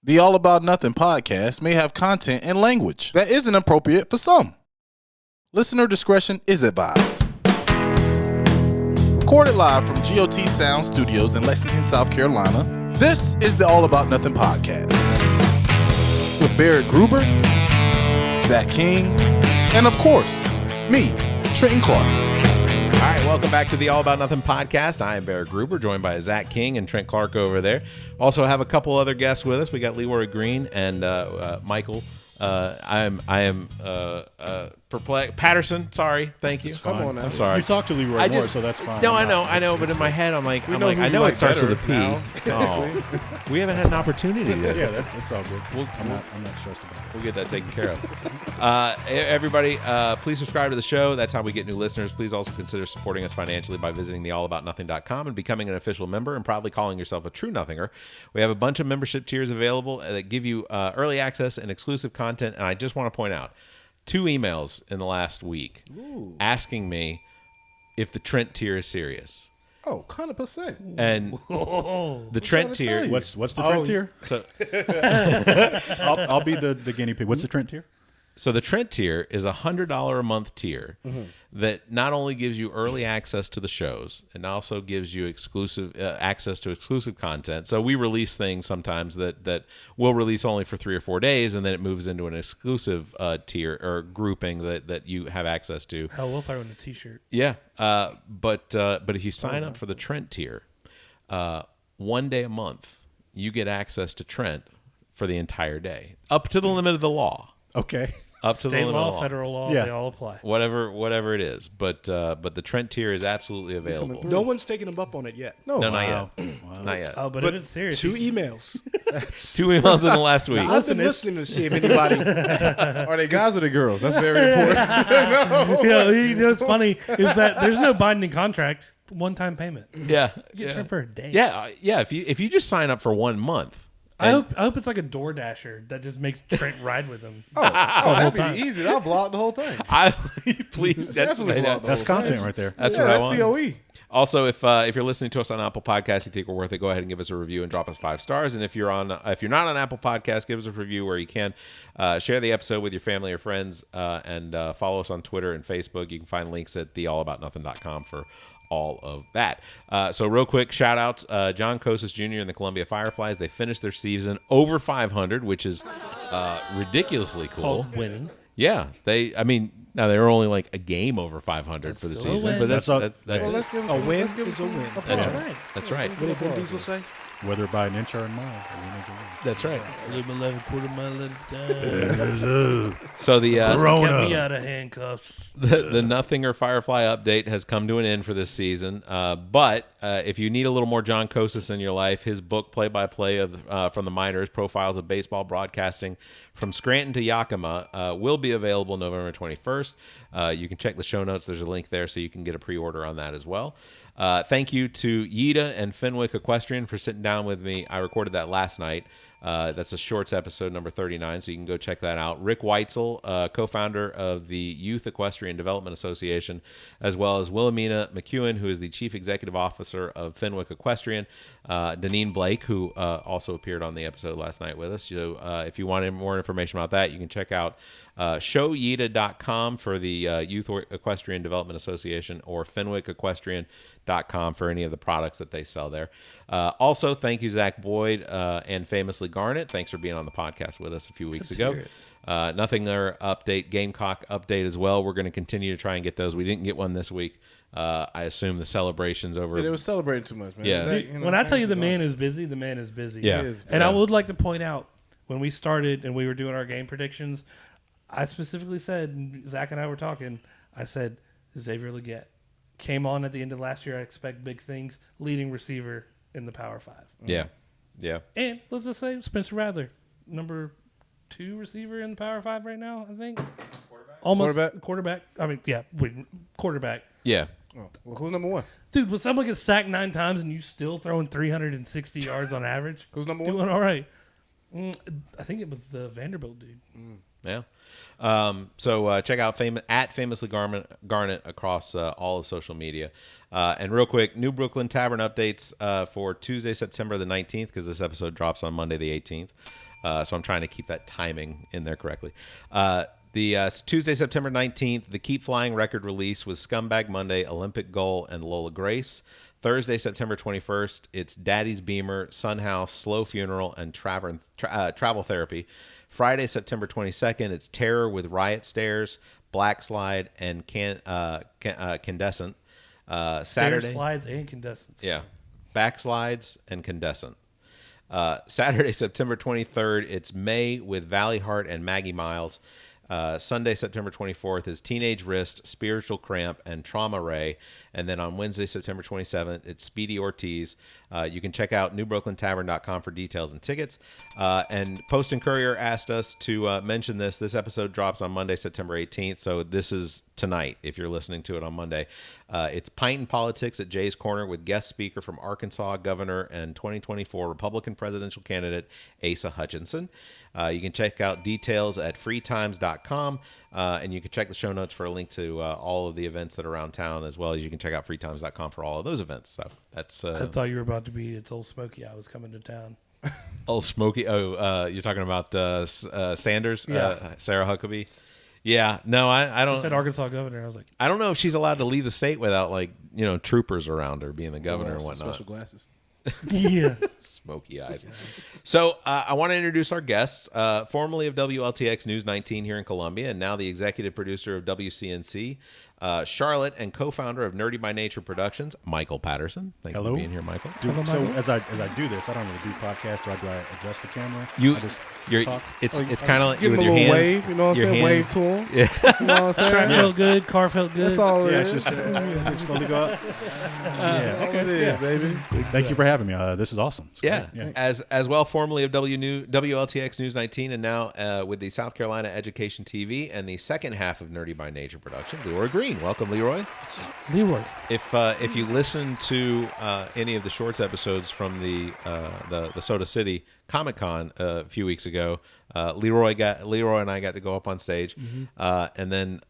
The All About Nothing podcast may have content and language that isn't appropriate for some. Listener discretion is advised. Recorded live from GOT Sound Studios in Lexington, South Carolina, this is the All About Nothing podcast. With Barrett Gruber, Zach King, and of course, me, Trenton Clark. All right, welcome back to the All About Nothing podcast. I am Barrett Gruber, joined by Zach King and Trent Clark over there. Also have a couple other guests with us. We got Leroy Green and Michael. I am perplexed. Patterson, sorry, thank you. Come on now. I'm sorry. You talk to Leroy more, so that's fine. No, I know, but in my head, I'm like, I know it starts with a P. Oh, we haven't had an opportunity yet. Yeah, it's all good. I'm not stressed about it. We'll get that taken care of. Everybody, please subscribe to the show. That's how we get new listeners. Please also consider supporting us financially by visiting theallaboutnothing.com and becoming an official member and proudly calling yourself a true nothinger. We have a bunch of membership tiers available that give you early access and exclusive content. And I just want to point out 2 emails in the last week asking me if the Trent tier is serious. Oh, 100%. And the Trent tier. What's the Trent tier? So I'll be the guinea pig. What's the Trent tier? So the Trent tier is a $100 a month tier that not only gives you early access to the shows, and also gives you exclusive access to exclusive content. So we release things sometimes that we'll release only for 3 or 4 days, and then it moves into an exclusive tier or grouping that you have access to. Hell, we'll throw in a T-shirt. Yeah, but if you sign up for the Trent tier, 1 day a month, you get access to Trent for the entire day, up to the limit of the law. Okay. Up to State the limit law, of the law. federal law, Yeah. they all apply. Whatever it is, but the Trent tier is absolutely available. No one's taken him up on it yet. No, not Wow. yet. Not yet. Oh, but But if it's serious, 2 emails. 2 emails in the last week. I've been listening to see if anybody. Are they guys or the girls? That's very important. you know what's funny is that there's no binding contract, one-time payment. Yeah, You get Trent for a day. yeah. If you just sign up for 1 month, I hope it's like a DoorDasher that just makes Trent ride with him. That'd be easy. I'll block the whole thing. please, Definitely block the That's whole content thing. right there. that's what I want. COE. Also, if you're listening to us on Apple Podcasts, you think we're worth it, go ahead and give us a review and drop us 5 stars. And if you're not on Apple Podcasts, give us a review where you can. Share the episode with your family or friends, and follow us on Twitter and Facebook. You can find links at theallaboutnothing.com for all of that. So real quick, shout outs. John Cosas Jr. and the Columbia Fireflies, they finished their season over 500, which is ridiculously cool. Called winning. Yeah, now they were only like a game over 500 for the still a season, win. but that's Let's give A win is a win. that's right. What did Vin Diesel say? Whether by an inch or a mile, a win is a win. That's right. Live 11 quarter mile at a time. So the Kept me out of handcuffs. the Nothinger Firefly update has come to an end for this season. But if you need a little more John Cosas in your life, his book, Play-by-Play of from the Minors, Profiles of Baseball Broadcasting from Scranton to Yakima, will be available November 21st. You can check the show notes. There's a link there so you can get a pre-order on that as well. Thank you to Yida and Fenwick Equestrian for sitting down with me. I recorded that last night. That's a shorts episode number 39, so you can go check that out. Rick Weitzel, co-founder of the Youth Equestrian Development Association, as well as Wilhelmina McEwen, who is the chief executive officer of Fenwick Equestrian. Deneen Blake, who also appeared on the episode last night with us. So if you want more information about that, you can check out showyida.com for the Youth Equestrian Development Association, or fenwickequestrian.com for any of the products that they sell there. Also, thank you, Zach Boyd and Famously Garnet. Thanks for being on the podcast with us a few weeks ago. Nothinger update, Gamecock update as well. We're going to continue to try and get those. We didn't get one this week. I assume the celebrations over. It was celebrating too much, man. Yeah. Dude, when I tell you the man is busy, the man is busy. Yeah. And I would like to point out, when we started and we were doing our game predictions, I specifically said, Zach and I were talking, I said, Xavier Leggett came on at the end of last year. I expect big things. Leading receiver in the Power 5. Yeah. And let's just say Spencer Rattler, number 2 receiver in the Power 5 right now, I think. Quarterback. I mean, yeah, quarterback. Yeah. Oh, well, who's number 1? Dude, when someone gets sacked 9 times and you still throwing 360 yards on average, Who's number 1? doing all right. I think it was the Vanderbilt dude. Yeah. So check out at Famously Garnet across all of social media. And real quick, New Brooklyn Tavern updates for Tuesday, September the 19th, because this episode drops on Monday the 18th. So I'm trying to keep that timing in there correctly. The Tuesday, September 19th, the Keep Flying record release with Scumbag Monday, Olympic Goal, and Lola Grace. Thursday, September 21st, it's Daddy's Beamer, Sun House, Slow Funeral, and Travel Therapy. Friday, September 22nd, it's Terror with Riot Stairs, Black Slide, and Candescent. Stair Saturday, slides and Candescents. yeah, Backslides and Candescent. Saturday, September 23rd, it's May with Valley Heart and Maggie Miles. Sunday, September 24th is Teenage Wrist, Spiritual Cramp, and Trauma Ray. And then on Wednesday, September 27th, it's Speedy Ortiz. You can check out newbrooklyn.tavern.com for details and tickets. And Post and Courier asked us to mention this. This episode drops on Monday, September 18th. So this is tonight if you're listening to it on Monday. It's Pint and Politics at Jay's Corner with guest speaker from Arkansas Governor and 2024 Republican presidential candidate Asa Hutchinson. You can check out details at freetimes.com, and you can check the show notes for a link to all of the events that are around town, as well as you can check out freetimes.com for all of those events. So that's. I thought you were about to be It's Old Smoky. I was coming to town. Old Smoky. Oh, you're talking about Sanders, Yeah. Sarah Huckabee. Yeah, no, I don't. I said Arkansas governor. I was like, I don't know if she's allowed to leave the state without troopers around her being the governor and Some whatnot. special glasses. yeah. Smoky eyes. So I want to introduce our guests, formerly of WLTX News 19 here in Columbia, and now the executive producer of WCNC, Charlotte, and co-founder of Nerdy by Nature Productions, Michael Patterson. Thank you Hello. for being here, Michael. So as I do this, I don't really do podcasts. Do I adjust the camera? You- I just You're, talk? it's kind of like Give him with a your little hands. wave, you know what I'm your saying? hands- Wave to him. Yeah. You know what I'm Track saying? felt good. Car felt good. That's all it Yeah, is. it's just slowly go up. That's all it is, baby. Thank you for having me. This is awesome. It's Yeah. great. As well, formerly of WLTX News 19, and now with the South Carolina Education TV and the second half of Nerdy by Nature production, Leroy Green. Welcome, Leroy. Leroy. If you listen to any of the shorts episodes from the Soda City Comic-Con a few weeks ago, Leroy and I got to go up on stage, and then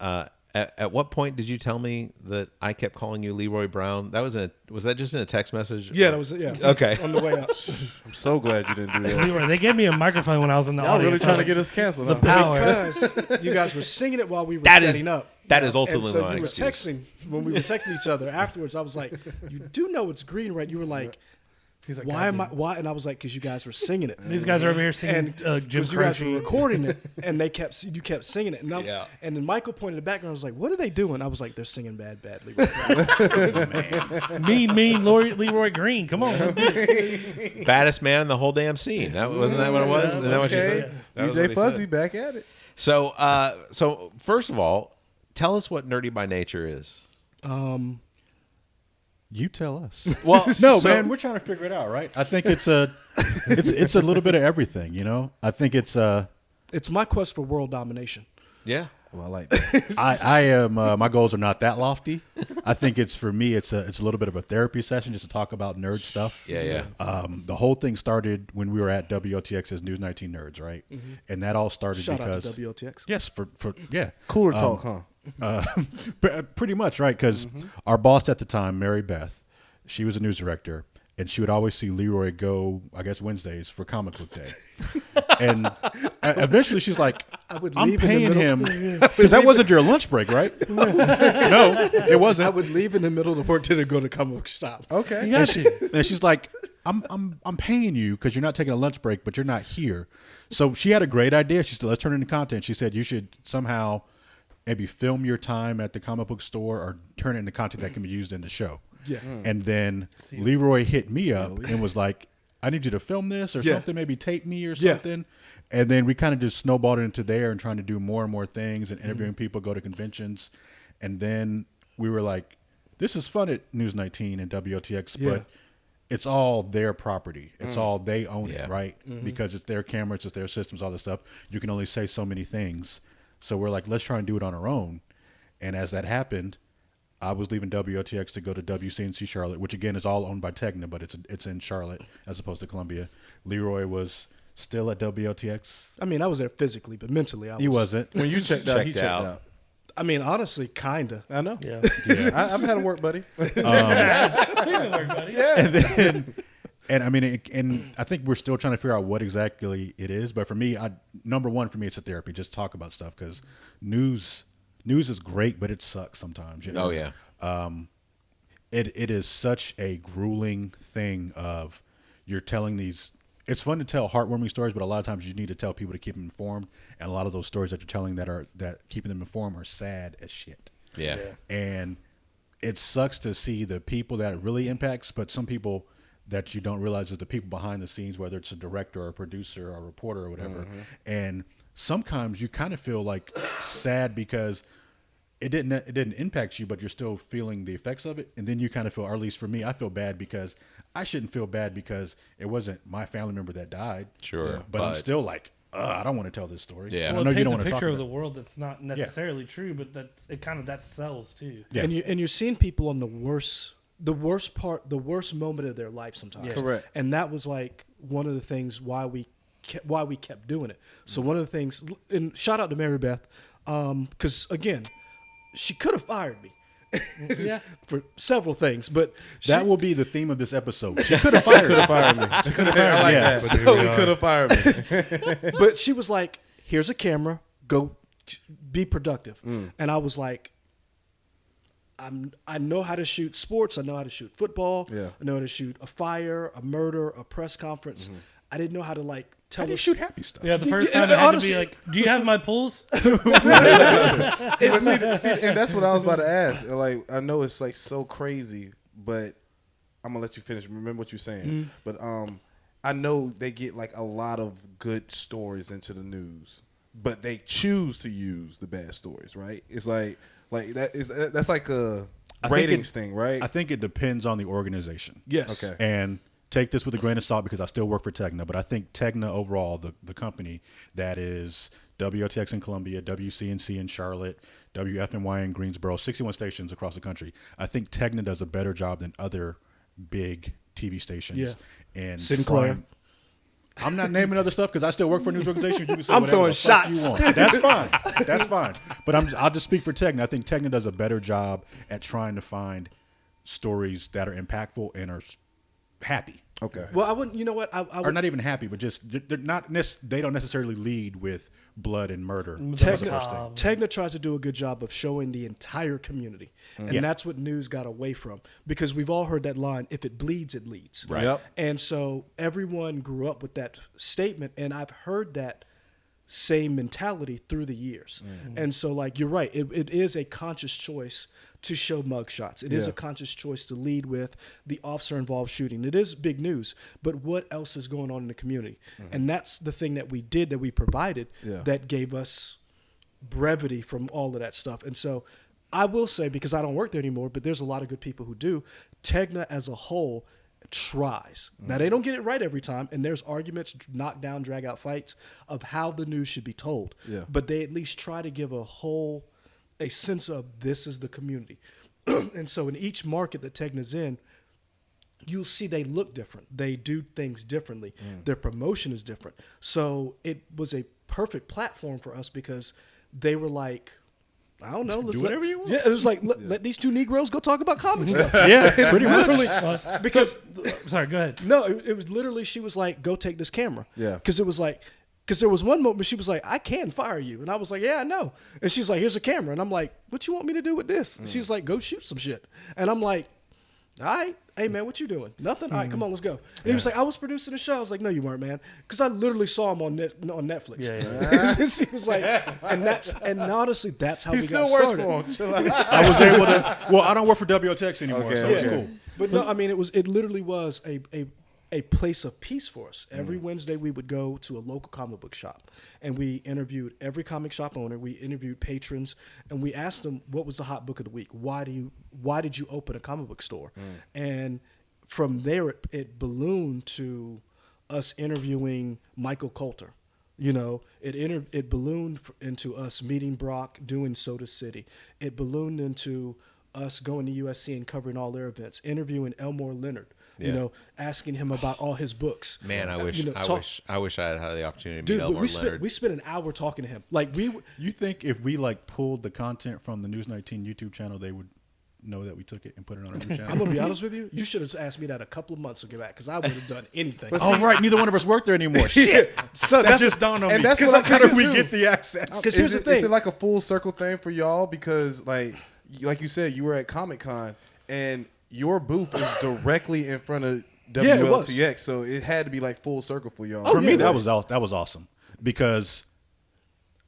at what point did you tell me that I kept calling you Leroy Brown? Was that just in a text message? Yeah, that was it. Yeah. Okay. On the way out. I'm so glad you didn't do that. Leroy. They gave me a microphone when I was in the Y'all audience. really trying to get us canceled. the huh? power. Because you guys were singing it while we were That is- setting up. that is ultimately and so my you were excuse. texting when we were texting each other afterwards. I was like, "You do know it's green, right?" You were like, He's like, "Why am I? "God Why?" And I was like, "Because you guys were singing it." damn. These guys are over here singing And Jim because you guys were Croce. recording it, and you kept singing it, and, Yeah. and then Michael pointed in the background. I was like, "What are they doing?" I was like, "They're singing badly." mean Leroy Green. Come on. Baddest man in the whole damn scene. Wasn't that what it was? Is that what you Okay. said? That was what DJ he Fuzzy said. back at it. So first of all, tell us what Nerdy by Nature is. You tell us. Well, No, so- man, we're trying to figure it out, right? I think it's a little bit of everything, you know. I think it's It's my quest for world domination. Yeah. Well, I like that. I am my goals are not that lofty. I think it's for me it's a little bit of a therapy session just to talk about nerd stuff. Yeah. The whole thing started when we were at WOTX's News 19 Nerds, right? And that all started Shout because out to WOTX. yes, for yeah. Cooler talk, huh? Pretty much, right? Because our boss at the time, Mary Beth, she was a news director, and she would always see Leroy go, I guess, Wednesdays for Comic Book Day. And eventually she's like, I would I'm leave in the paying middle- him. Because that wasn't your lunch break, right? No, it I wasn't. would leave in the middle of the work day to go to comic book shop. Okay. And she's like, I'm paying you because you're not taking a lunch break, but you're not here. So she had a great idea. She said, let's turn it into content. She said, you should somehow maybe film your time at the comic book store or turn it into content that can be used in the show. Yeah. And then Leroy hit me up and was like, I need you to film this or Yeah. something, maybe tape me or Yeah. something. And then we kind of just snowballed it into there and trying to do more and more things and interviewing people, go to conventions. And then we were like, this is fun at News 19 and WOTX, Yeah. but it's all their property. It's all they own Yeah. it, right? Because it's their cameras, it's their systems, all this stuff. You can only say so many things. So we're like, let's try and do it on our own. And as that happened, I was leaving WOTX to go to WCNC Charlotte, which again is all owned by Tegna, but it's in Charlotte as opposed to Columbia. Leroy was still at WOTX. I mean, I was there physically, but mentally, I was. He wasn't. When you checked out, he Checked checked out. out. I mean, honestly, kinda. I know. Yeah. I'm having work, buddy. And then And I mean, and I think we're still trying to figure out what exactly it is. But for me, number one for me, it's a therapy. Just talk about stuff because news is great, but it sucks sometimes. You know? Oh yeah. It is such a grueling thing of you're telling these. It's fun to tell heartwarming stories, but a lot of times you need to tell people to keep them informed. And a lot of those stories that you're telling that keeping them informed are sad as shit. Yeah. And it sucks to see the people that it really impacts, but some people that you don't realize is the people behind the scenes, whether it's a director or a producer or a reporter or whatever. And sometimes you kind of feel like sad because it didn't impact you, but you're still feeling the effects of it. And then you kind of feel, or at least for me, I feel bad because I shouldn't feel bad because it wasn't my family member that died. Sure. But I'm still like, I don't want to tell this story. Yeah. Well, I know it you don't paints want a to talk picture of about the world that's not necessarily true, but that sells too. Yeah. And you're seeing people on the worst moment of their life sometimes. Yeah. Correct. And that was like one of the things why we kept doing it. So one of the things, and shout out to Mary Beth, because again, she could have fired me. Yeah. For several things, but that will be the theme of this episode. She could have fired me. She could have fired me. I like Yeah. that. She could have fired me. but she was like, "Here's a camera. Go be productive." And I was like, I know how to shoot sports. I know how to shoot football. Yeah. I know how to shoot a fire, a murder, a press conference. I didn't know how to tell How do you us- shout happy stuff? Yeah, the first Yeah, time I had honestly- to be like, "Do you have my pulls?" But see, and that's what I was about to ask. Like, I know it's like so crazy, but I'm gonna let you finish. Remember what you're saying. But I know they get like a lot of good stories into the news, but they choose to use the bad stories, right? It's like that's like a ratings thing, right? I think it depends on the organization. Yes. Okay. And take this with a grain of salt because I still work for Tegna, but I think Tegna overall, the company that is WOTX in Columbia, WCNC in Charlotte, WFNY in Greensboro, 61 stations across the country. I think Tegna does a better job than other big TV stations. Yeah. And Sinclair. I'm not naming other stuff because I still work for a news organization. You can say I'm whatever throwing the fuck you shots. want. That's fine. That's fine. But I'll just speak for Tegna. I think Tegna does a better job at trying to find stories that are impactful and are happy. Okay. Well, I wouldn't. You know what? I Or would, not even happy, but just they're not. They don't necessarily lead with blood and murder. That's the Tegna, first thing. Tegna tries to do a good job of showing the entire community, and Yeah. that's what news got away from because we've all heard that line: "If it bleeds, it leads." Right. Yep. And so everyone grew up with that statement, and I've heard that same mentality through the years. And so, like, you're right, it is a conscious choice to show mugshots. It is Yeah. a conscious choice to lead with the officer-involved shooting. It is big news, but what else is going on in the community? And that's the thing that we did, that we provided, Yeah. that gave us brevity from all of that stuff. And so I will say, because I don't work there anymore, but there's a lot of good people who do, Tegna as a whole tries. Now, they don't get it right every time, and there's arguments, knock down, drag out fights of how the news should be told. Yeah. But they at least try to give a sense of this is the community. And so in each market that Tegna's in, you'll see they look different. They do things differently. Their promotion is different. So it was a perfect platform for us because they were like, I don't know. Let's Do whatever you want. Yeah, it was like, let these two Negroes go talk about comic stuff. Yeah, pretty much. Literally, because Sorry, go ahead. no, it was literally, she was like, go take this camera. Yeah. Because it was like, because there was one moment she was like, I can fire you. And I was like, yeah, I know. And she's like, here's a camera. And I'm like, what you want me to do with this? And she's like, go shoot some shit. And I'm like, all right. Hey, man, what you doing? Nothing? All right, come on, let's go. And he was like, I was producing a show. I was like, no, you weren't, man. Because I literally saw him on Netflix. Yeah. He was like, and honestly, that's how He we got still works started. for him. Chill out. I was able to. Well, I don't work for WOTX anymore, Okay, so it's okay. cool. But no, I mean, it literally was a place of peace for us. Every Wednesday we would go to a local comic book shop, and we interviewed every comic shop owner. We interviewed patrons, and we asked them what was the hot book of the week. Why did you open a comic book store? And from there it ballooned to us interviewing Michael Coulter. You know, it ballooned into us meeting Brock, doing Soda City. It ballooned into us going to USC and covering all their events, interviewing Elmore Leonard. You Yeah. know, asking him about all his books. Man, I wish, You know, I wish I had had the opportunity to meet Dude, Elmore we Leonard. spent an hour talking to him. Like You think if we like pulled the content from the News 19 YouTube channel, they would know that we took it and put it on our new channel. I'm gonna be honest with you. You should have asked me that a couple of months ago, because I would have done anything. Oh, right. Neither one of us work there anymore. Shit. So That just dawned on me. and that's Because what I'm how do we thinking, get too. the access? Because here's the Is thing. it like a full circle thing for y'all? Because like you said, you were at Comic-Con and your booth is directly in front of Yeah, it was. WLTX, so it had to be like full circle for y'all. For me, yeah. that was awesome because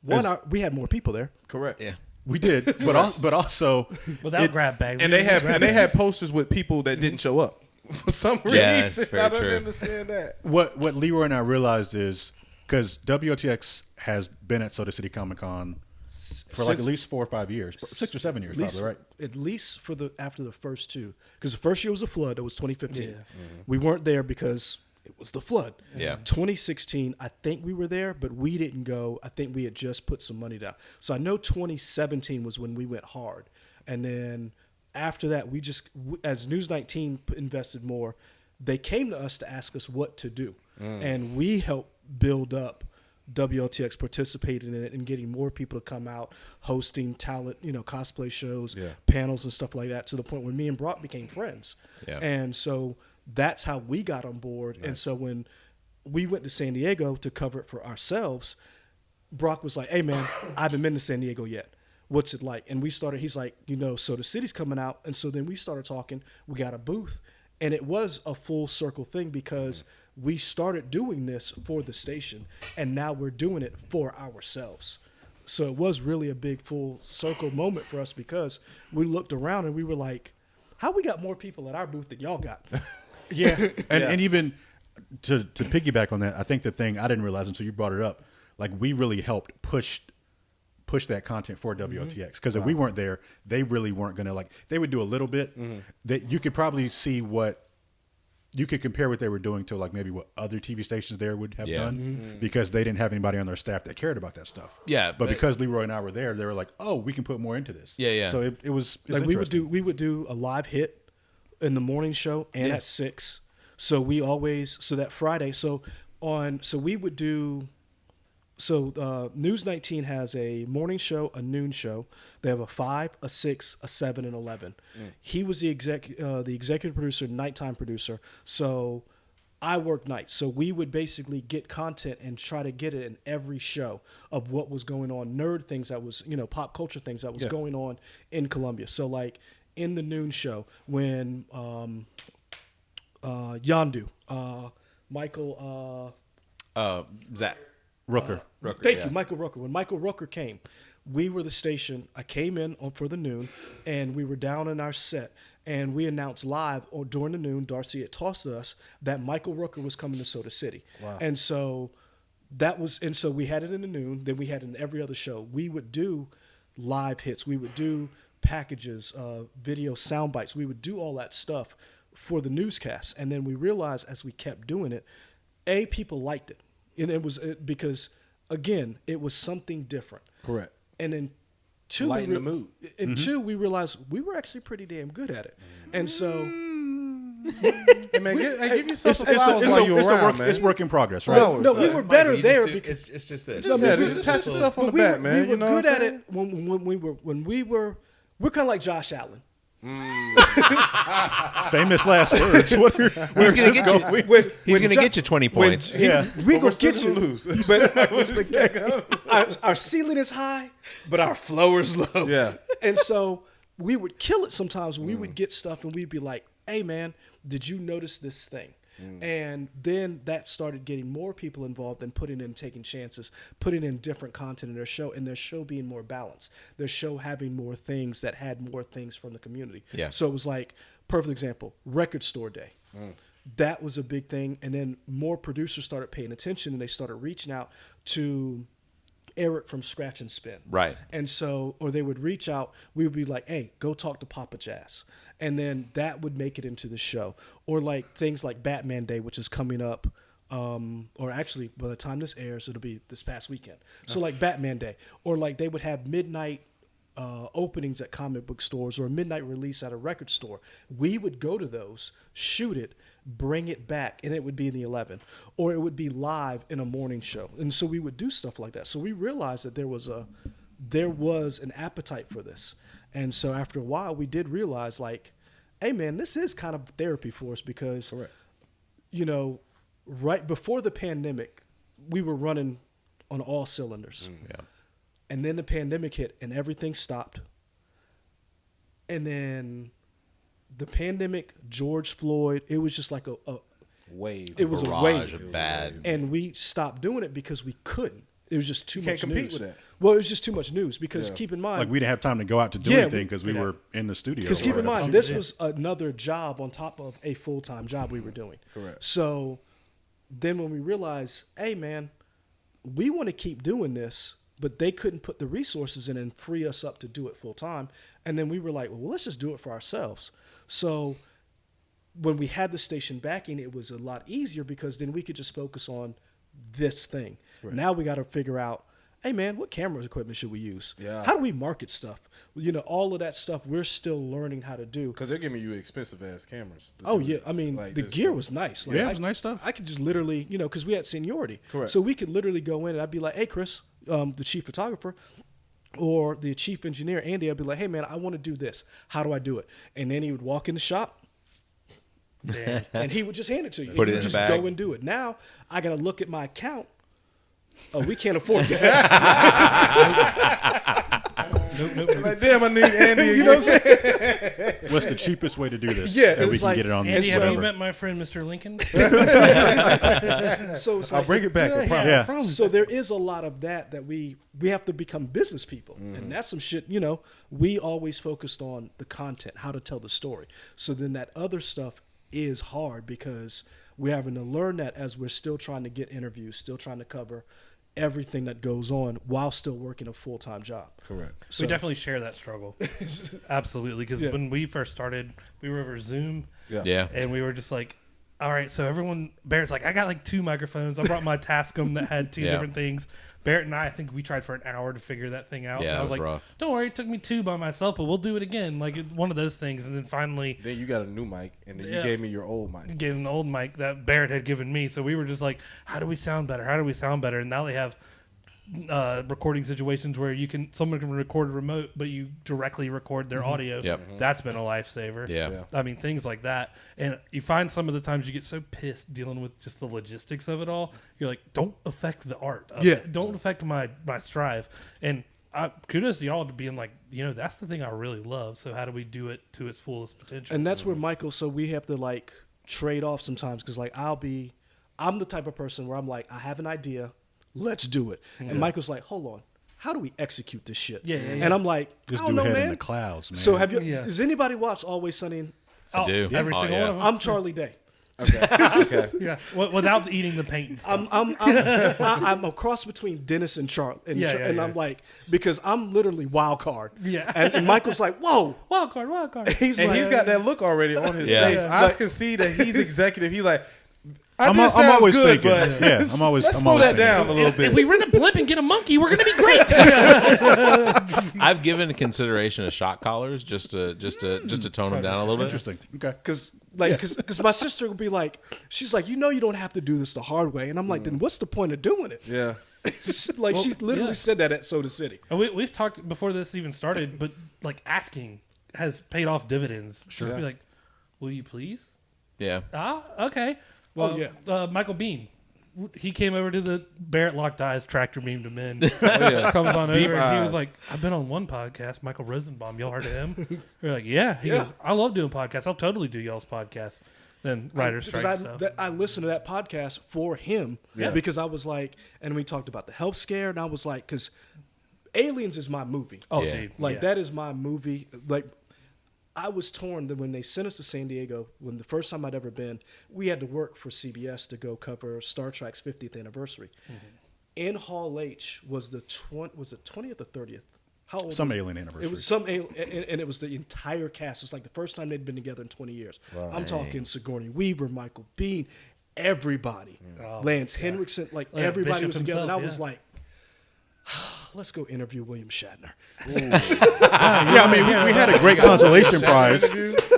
We had more people there. Correct. Yeah. we did, but also Without grab bags. And we they didn't have grab and they had bags. posters with people that didn't show up for some Yeah, reason. it's very I don't true. understand that. what Leroy and I realized is because WOTX has been at Soda City Comic Con for like at least 4 or 5 years, 6 or 7 years, At least, probably, right? At least after the first two, because the first year was a flood. That was 2015. Yeah. We weren't there because it was the flood. Yeah. 2016, I think we were there, but we didn't go. I think we had just put some money down. So I know 2017 was when we went hard, and then after that, as News 19 invested more, they came to us to ask us what to do, and we helped build up WLTX, participated in it and getting more people to come out, hosting talent, cosplay shows, panels and stuff like that, to the point where me and Brock became friends. Yeah. And so that's how we got on board. Nice. And so when we went to San Diego to cover it for ourselves, Brock was like, "Hey man, I haven't been to San Diego yet. What's it like?" And he's like, Soda City's coming out. And so then we started talking. We got a booth, and it was a full circle thing because we started doing this for the station, and now we're doing it for ourselves. So it was really a big full circle moment for us, because we looked around and we were like, how we got more people at our booth than y'all got? Yeah, and even to piggyback on that, I think the thing I didn't realize until you brought it up, like we really helped push that content for WOTX, because if we weren't there, they really weren't gonna they would do a little bit. That you could probably see what you could compare what they were doing to maybe what other TV stations there would have done, because they didn't have anybody on their staff that cared about that stuff. Yeah, but because Leroy and I were there, they were like, "Oh, we can put more into this." Yeah. So it was we would do a live hit in the morning show and at 6. So we always that Friday. We would do. So News 19 has a morning show, a noon show. They have a 5, a 6, a 7, and 11. He was the executive producer, nighttime producer. So I worked nights. So we would basically get content and try to get it in every show of what was going on, nerd things that was, pop culture things that was going on in Columbia. So like in the noon show when Yandu, Michael, Zach. Rooker. Thank you, Michael Rooker. When Michael Rooker came, we were the station. I came in for the noon, and we were down in our set, and we announced live during the noon. Darcy had tossed us that Michael Rooker was coming to Soda City. Wow. And so we had it in the noon. Then we had it in every other show. We would do live hits. We would do packages, video sound bites. We would do all that stuff for the newscast. And then we realized as we kept doing it, people liked it. And it was because, again, it was something different. Correct. And then two, lighten the mood. And two, we realized we were actually pretty damn good at it. And so, Hey man, give yourself some flowers while you're around, man. It's work in progress, right? no, we were better there because it's just this. Just pat yourself on the back, man. We were You know good what I'm at it when we're kind of like Josh Allen. Famous last words. Where's this going? He's going to get you 20 points. We gonna get you. Lose. But our ceiling is high, but our floor is low. Yeah. And so we would kill it sometimes. We would get stuff and we'd be like, "Hey man, did you notice this thing?" And then that started getting more people involved and taking chances, putting in different content in their show, and their show being more balanced, their show having more things that had more things from the community. Yeah. So it was like, perfect example, Record Store Day. That was a big thing. And then more producers started paying attention and they started reaching out to Eric from Scratch and Spin. Right. And so, or they would reach out, we would be like, "Hey, go talk to Papa Jazz." And then that would make it into the show. Or like things like Batman Day, which is coming up, or actually by the time this airs, it'll be this past weekend. So like Batman Day, or like they would have midnight openings at comic book stores or a midnight release at a record store. We would go to those, shoot it, bring it back, and it would be in the 11, or it would be live in a morning show. And so we would do stuff like that. So we realized that there was an appetite for this. And so after a while, we did realize, like, hey, man, this is kind of therapy for us because, you know, right before the pandemic, we were running on all cylinders. Yeah. And then the pandemic hit and everything stopped. And then the pandemic, George Floyd, it was just like a wave. It was a Barrage wave. of bad. And we stopped doing it because we couldn't. It was just too much Can't compete news. with that. Well, it was just too much news because keep in mind, Like we didn't have time to go out to do Yeah, anything because we were in the studio. because keep in Right. mind, this was another job on top of a full-time job we were doing. Correct. So then when we realized, hey, man, we want to keep doing this, but they couldn't put the resources in and free us up to do it full-time. And then we were like, well, let's just do it for ourselves. So when we had the station backing, it was a lot easier because then we could just focus on this thing. Now we got to figure out, hey, man, what camera equipment should we use? Yeah. How do we market stuff? You know, all of that stuff we're still learning how to do. Because they're giving you expensive ass cameras. Oh, yeah. I mean, Like the this gear stuff. was nice. Like, Yeah, it was nice stuff. I could just literally, you know, because we had seniority. Correct. So we could literally go in and I'd be like, hey, Chris, the chief photographer, or the chief engineer, Andy, I'd be like, hey, man, I want to do this. How do I do it? And then he would walk in the shop. Yeah. And he would just hand it to you. Put it You in the just bag. go and do it. Now I got to look at my account. Oh, we can't afford that. Nope. Like, damn, I need Andy. You know what I'm saying? What's the cheapest way to do this? Yeah, and we it's can like- get it on Andy, this. have you server. met my friend Mr. Lincoln? So it's I'll like, bring it back. I promise. Yeah. So there is a lot of that we have to become business people, and that's some shit. You know, we always focused on the content, how to tell the story. So then that other stuff is hard because we're having to learn that as we're still trying to get interviews, still trying to cover everything that goes on while still working a full-time job. Correct. So, We definitely share that struggle. Absolutely. Because Yeah. when we first started, we were over Zoom. Yeah. And we were just like, all right, so everyone, Barrett's like, I got like 2 microphones. I brought my Tascam that had 2 Yeah. different things. Barrett and I think we tried for an hour to figure that thing out. Yeah, and I it was was like, rough. don't worry, it took me 2 by myself, but we'll do it again. Like one of those things. And then finally, Then you got a new mic, and then you Yeah. gave me your old mic. gave him the old mic that Barrett had given me. So we were just like, how do we sound better? How do we sound better? And now they have recording situations where someone can record remote, but you directly record their audio. Yep. That's been a lifesaver. Yeah. Yeah. I mean, things like that. And you find some of the times you get so pissed dealing with just the logistics of it all. You're like, don't affect the art. Of Yeah. it. Don't affect my strive. And kudos to y'all to being like, you know, that's the thing I really love. So how do we do it to its fullest potential? and that's where Michael. So we have to like trade off sometimes because like I'm the type of person where I'm like, I have an idea, let's do it. And Michael's like, hold on, how do we execute this shit? Yeah, yeah, yeah. And I'm like, This I don't dude know, head in man. the clouds, man. So have you? Yeah. Does anybody watch Always Sunny in? I do. Every Oh, single yeah. one of them. I'm Charlie Day. Okay. Yeah, without eating the paint and stuff. I'm a cross between Dennis and Charlie, and, Yeah, yeah, and yeah. I'm like, because I'm literally wild card. Yeah. and Michael's like, whoa. Wild card. He's And like, he's got that look already on his Yeah. face. Yeah. I Like- can see that he's executive. He's like, I'm idea sounds always good, thinking. but Yeah, I'm always. let's I'm slow always that thinking. down a little If bit. we rent a blip and get a monkey, we're gonna be great. I've given consideration of shot collars just to tone them down a little bit. Interesting. Okay. because my sister would be like, she's like, you know, you don't have to do this the hard way, and I'm like, then what's the point of doing it? Yeah. Like she literally yeah. said that at Soda City. And we've talked before this even started, but like asking has paid off dividends. Sure. Just be like, will you please? Yeah. Okay. Well, yeah. Michael Bean. He came over to the Barrett Locked Eyes tractor beamed him in. yeah. Comes on Deep over and he eye. was like, I've been on one podcast, Michael Rosenbaum. Y'all heard of him? We're like, yeah. He Yeah. goes, I love doing podcasts. I'll totally do y'all's podcast. Then writer strike Because stuff. I listened to that podcast for him because I was like, and we talked about the health scare, and I was like, because Aliens is my movie. Oh, Yeah. dude. Like yeah. that is my movie. Like I was torn that when they sent us to San Diego, when the first time I'd ever been, we had to work for CBS to go cover Star Trek's 50th anniversary. In Hall H was the 20th or 30th? How old Some was it? alien anniversary. It was some alien, and it was the entire cast. It was like the first time they'd been together in 20 years. I'm talking Sigourney Weaver, Michael Bean, everybody, Oh, Lance Henriksen, like Yeah, everybody Bishop was together. And I himself, was yeah. let's go interview William Shatner. Yeah, I mean, we had a great consolation prize.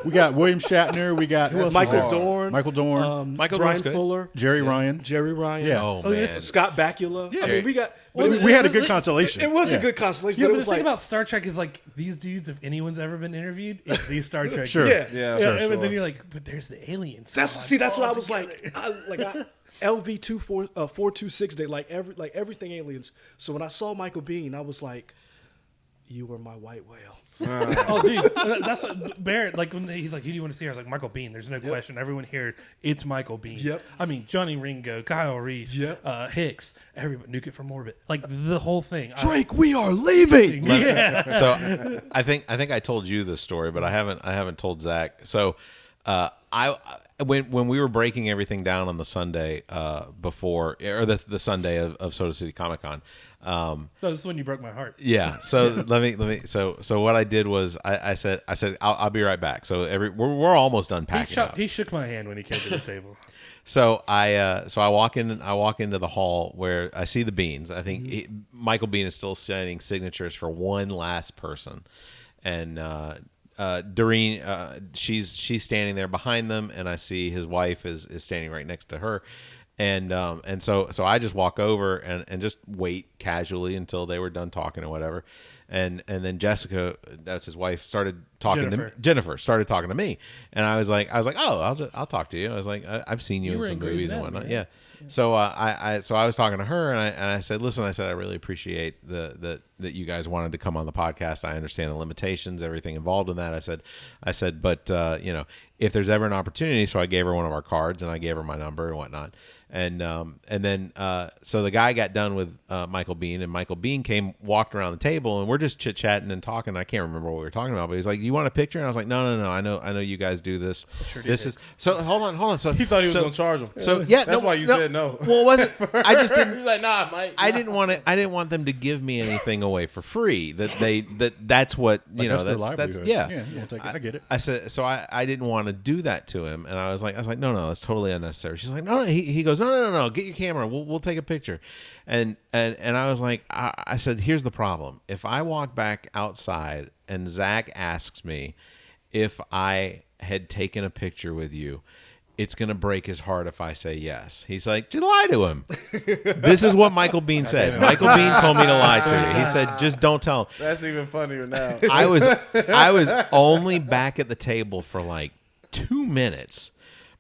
We got William Shatner. We got who else? Michael Dorn. Michael Dorn. Michael Brian Dorn's good. Fuller. Jerry Ryan. Jerry Ryan. Yeah. Oh, man. Scott Bakula. I mean, we got. We had a good consolation. It was a good consolation, Yeah, but but it was the thing like, about Star Trek is like these dudes. If anyone's ever been interviewed, it's these Star Trek. Sure. dudes. yeah. But then you're like, but there's the aliens. That's what I was together. like. LV 426 day, like everything aliens. So when I saw Michael Biehn, I was like, you were my white whale. Oh, dude, that's what Barrett, like, when he's like, who do you want to see? I was like, Michael Biehn. There's no question. Everyone here, it's Michael Biehn. Yep. I mean, Johnny Ringo, Kyle Reese, Yep. Hicks, everybody, Nuke It from Orbit. Like, the whole thing. Drake, we are leaving. Yeah. So I think I told you this story, but I haven't told Zach. So when we were breaking everything down on the Sunday before, or the Sunday of Soda City Comic Con. No, this is when you broke my heart. Yeah. So let me. So what I did was I said I'll be right back. So we're almost done packing up. He shook my hand when he came to the table. So I walk into the hall where I see the Beans. I think Michael Biehn is still signing signatures for one last person, and Doreen, she's standing there behind them, and I see his wife is standing right next to her, and so I just walk over and just wait casually until they were done talking or whatever. And then Jessica, that's his wife, started talking to Jennifer started talking to me, and I was like, oh, I'll talk to you. I was like, I've seen you in some movies and whatnot. Yeah. So I was talking to her, and I said, listen, I really appreciate that you guys wanted to come on the podcast. I understand the limitations, everything involved in that. I said, but if there's ever an opportunity, so I gave her one of our cards, and I gave her my number and whatnot. And then so the guy got done with Michael Biehn, and Michael Biehn walked around the table, and we're just chit chatting and talking. I can't remember what we were talking about, but he's like, "You want a picture?" And I was like, "No, I know you guys do this. This is so. Hold on. So He thought he was going to charge him. So yeah, That's why you said no. Well, it wasn't. I just didn't. He's like, nah, Mike. I didn't want them to give me anything away for free. That's what That's their livelihood. yeah. We'll take it. I get it. I said so. I didn't want to do that to him, and I was like, no, that's totally unnecessary. She's like, no. He goes, no, get your camera. We'll take a picture, and I was like, I said, here's the problem. If I walk back outside and Zach asks me if I had taken a picture with you, it's going to break his heart if I say yes. He's like, just lie to him. This is what Michael Biehn said. Michael Biehn told me to lie to you. He said, just don't tell him. That's even funnier now. I was only back at the table for like 2 minutes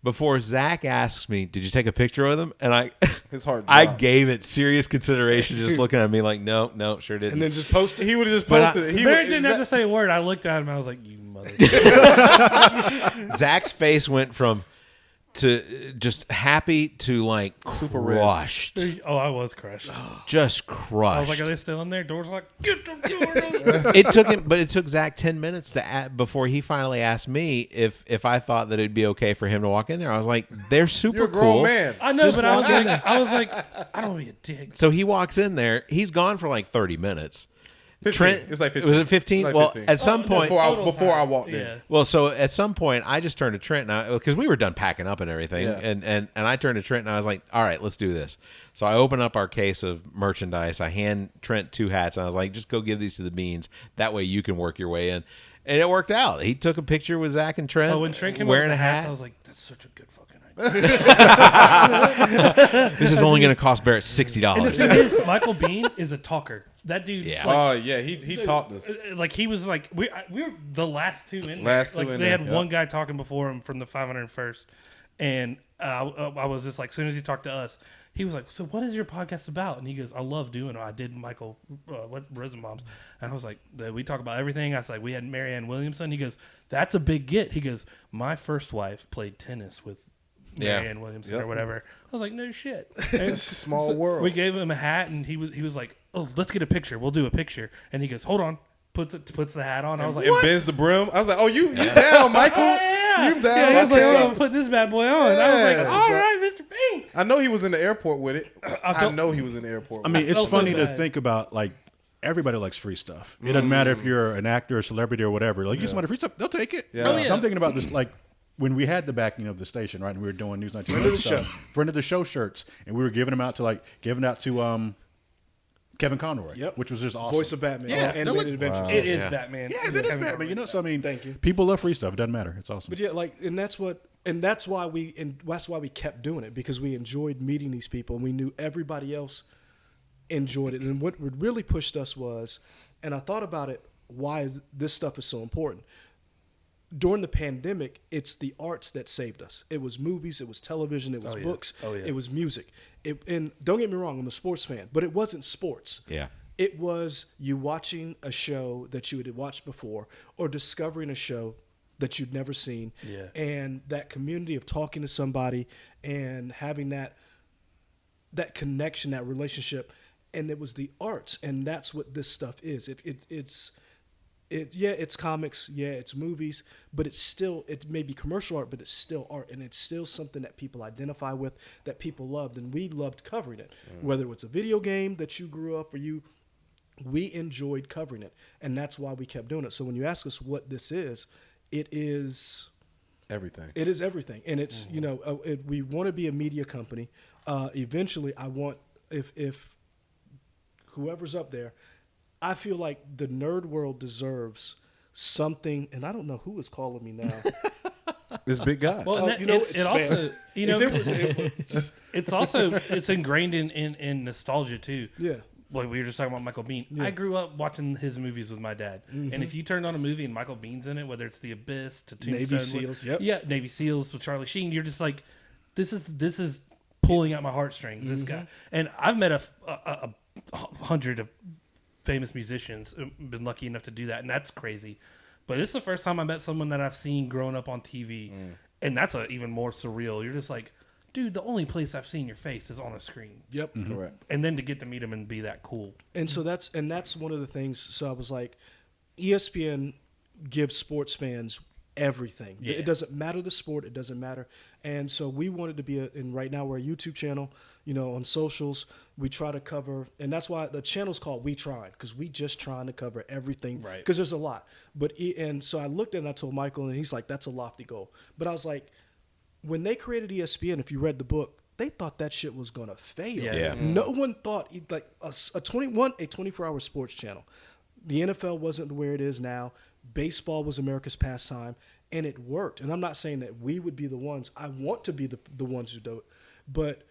before Zach asks me, did you take a picture with him? And His heart I dropped. gave it serious consideration, just looking at me like, no, sure didn't. And then just post it. He would have just posted it. Barrett didn't have to say a word. I looked at him. I was like, you mother. Zach's face went from to just happy to like Super red. crushed. Oh, I was crushed. Just crushed. I was like, are they still in there? Doors locked. Get them It took Zach 10 minutes before he finally asked me if I thought that it'd be okay for him to walk in there. I was like, they're super You're a grown cool. man. I know, Just but I was walk in like, I don't want to be a dick. So he walks in there. He's gone for like 30 minutes. 15. Trent, It was like 15. Was it 15? It was like Well, 15. at some point, Before I walked in. Yeah. well, so at some point, I just turned to Trent because we were done packing up and everything, Yeah. and I turned to Trent and I was like, "All right, let's do this." So I open up our case of merchandise. I hand Trent 2 hats, and I was like, "Just go give these to the Beans. That way you can work your way in." And it worked out. He took a picture with Zach and Trent. Oh, when Trent came wearing up with a the hats, hat. I was like, that's such a good fucking idea. This is only going to cost Barrett And the $60. thing is, Michael Biehn is a talker. That dude, Yeah. Oh, yeah. He taught us. like he was like we were the last two in Last there. two Like in they there, had yep. one guy talking before him from the 501st, and I was just like, as soon as he talked to us, he was like, "So what is your podcast about?" And he goes, "I love doing it. I did Michael Rosenbaum's," and I was like, "We talk about everything." I was like, "We had Marianne Williamson." He goes, "That's a big get." He goes, "My first wife played tennis with Marianne Williamson Yep. or whatever." I was like, "No shit." It's a small world. We gave him a hat, and he was like, "Oh, let's get a picture. We'll do a picture." And he goes, "Hold on." Puts the hat on. I was like, and "What?" bends the brim. I was like, oh, you down, Michael. Yeah. You down. Yeah, he was like, Okay. "Oh, put this bad boy on." I was Yeah. like, "All right, Mr. Bean." I know he was in the airport with it. I felt- know he was in the airport. I mean, it's felt so funny to bad. think about, like, everybody likes free stuff. It doesn't matter if you're an actor, a celebrity, or whatever. Like, you get somebody free stuff, they'll take it. Yeah. Oh, yeah. So I'm thinking about this, like, when we had the backing of the station, right, and we were doing News 19 stuff, friend of the show shirts, and we were giving them out to Kevin Conroy, Yep. which was just awesome. Voice of Batman. Yeah, Animated they're like- adventures. It is Yeah. Batman. Yeah, that is Kevin Batman. You know, Conroy. so I mean, Thank you. people love free stuff. It doesn't matter. It's awesome. But yeah, like, and that's why we kept doing it, because we enjoyed meeting these people and we knew everybody else enjoyed it. And what really pushed us was, and I thought about it, why this stuff is so important. During the pandemic, it's the arts that saved us. It was movies, it was television, it was books, it was music. And don't get me wrong, I'm a sports fan, but it wasn't sports. Yeah. It was you watching a show that you had watched before, or discovering a show that you'd never seen. Yeah. And that community of talking to somebody and having that connection, that relationship. And it was the arts, and that's what this stuff is. It's comics, it's movies, but it may be commercial art, but it's still art, and it's still something that people identify with, that people loved, and we loved covering it. Whether it was a video game that you grew up we enjoyed covering it, and that's why we kept doing it. So when you ask us what this is, it is Everything. It is everything, and it's we want to be a media company. Eventually, I want if whoever's up there, I feel like the nerd world deserves something, and I don't know who is calling me now. This big guy. Well, and it's it also, spam. it's ingrained in nostalgia too. Yeah. Like we were just talking about Michael Biehn. Yeah. I grew up watching his movies with my dad, and if you turned on a movie and Michael Bihn's in it, whether it's The Abyss to Tombstone, Navy SEALs, yep. yeah, Navy SEALs with Charlie Sheen, you're just like, this is pulling at my heartstrings. This guy, and I've met a hundred of famous musicians, been lucky enough to do that, and that's crazy. But it's the first time I met someone that I've seen growing up on TV, and that's even more surreal. You're just like, dude, the only place I've seen your face is on a screen. Yep. Correct. And then to get to meet him and be that cool. And so that's one of the things. So I was like, ESPN gives sports fans everything. Yeah. It doesn't matter the sport. It doesn't matter. And so we wanted to be and right now we're a YouTube channel. On socials, we try to cover, and that's why the channel's called We Trying, because we just trying to cover everything. Right. Because there's a lot. And so I looked at it and I told Michael, and he's like, that's a lofty goal. But I was like, when they created ESPN, if you read the book, they thought that shit was gonna fail. Yeah. No one thought like a 24-hour sports channel. The NFL wasn't where it is now. Baseball was America's pastime, and it worked. And I'm not saying that we would be the ones. I want to be the ones who do it, but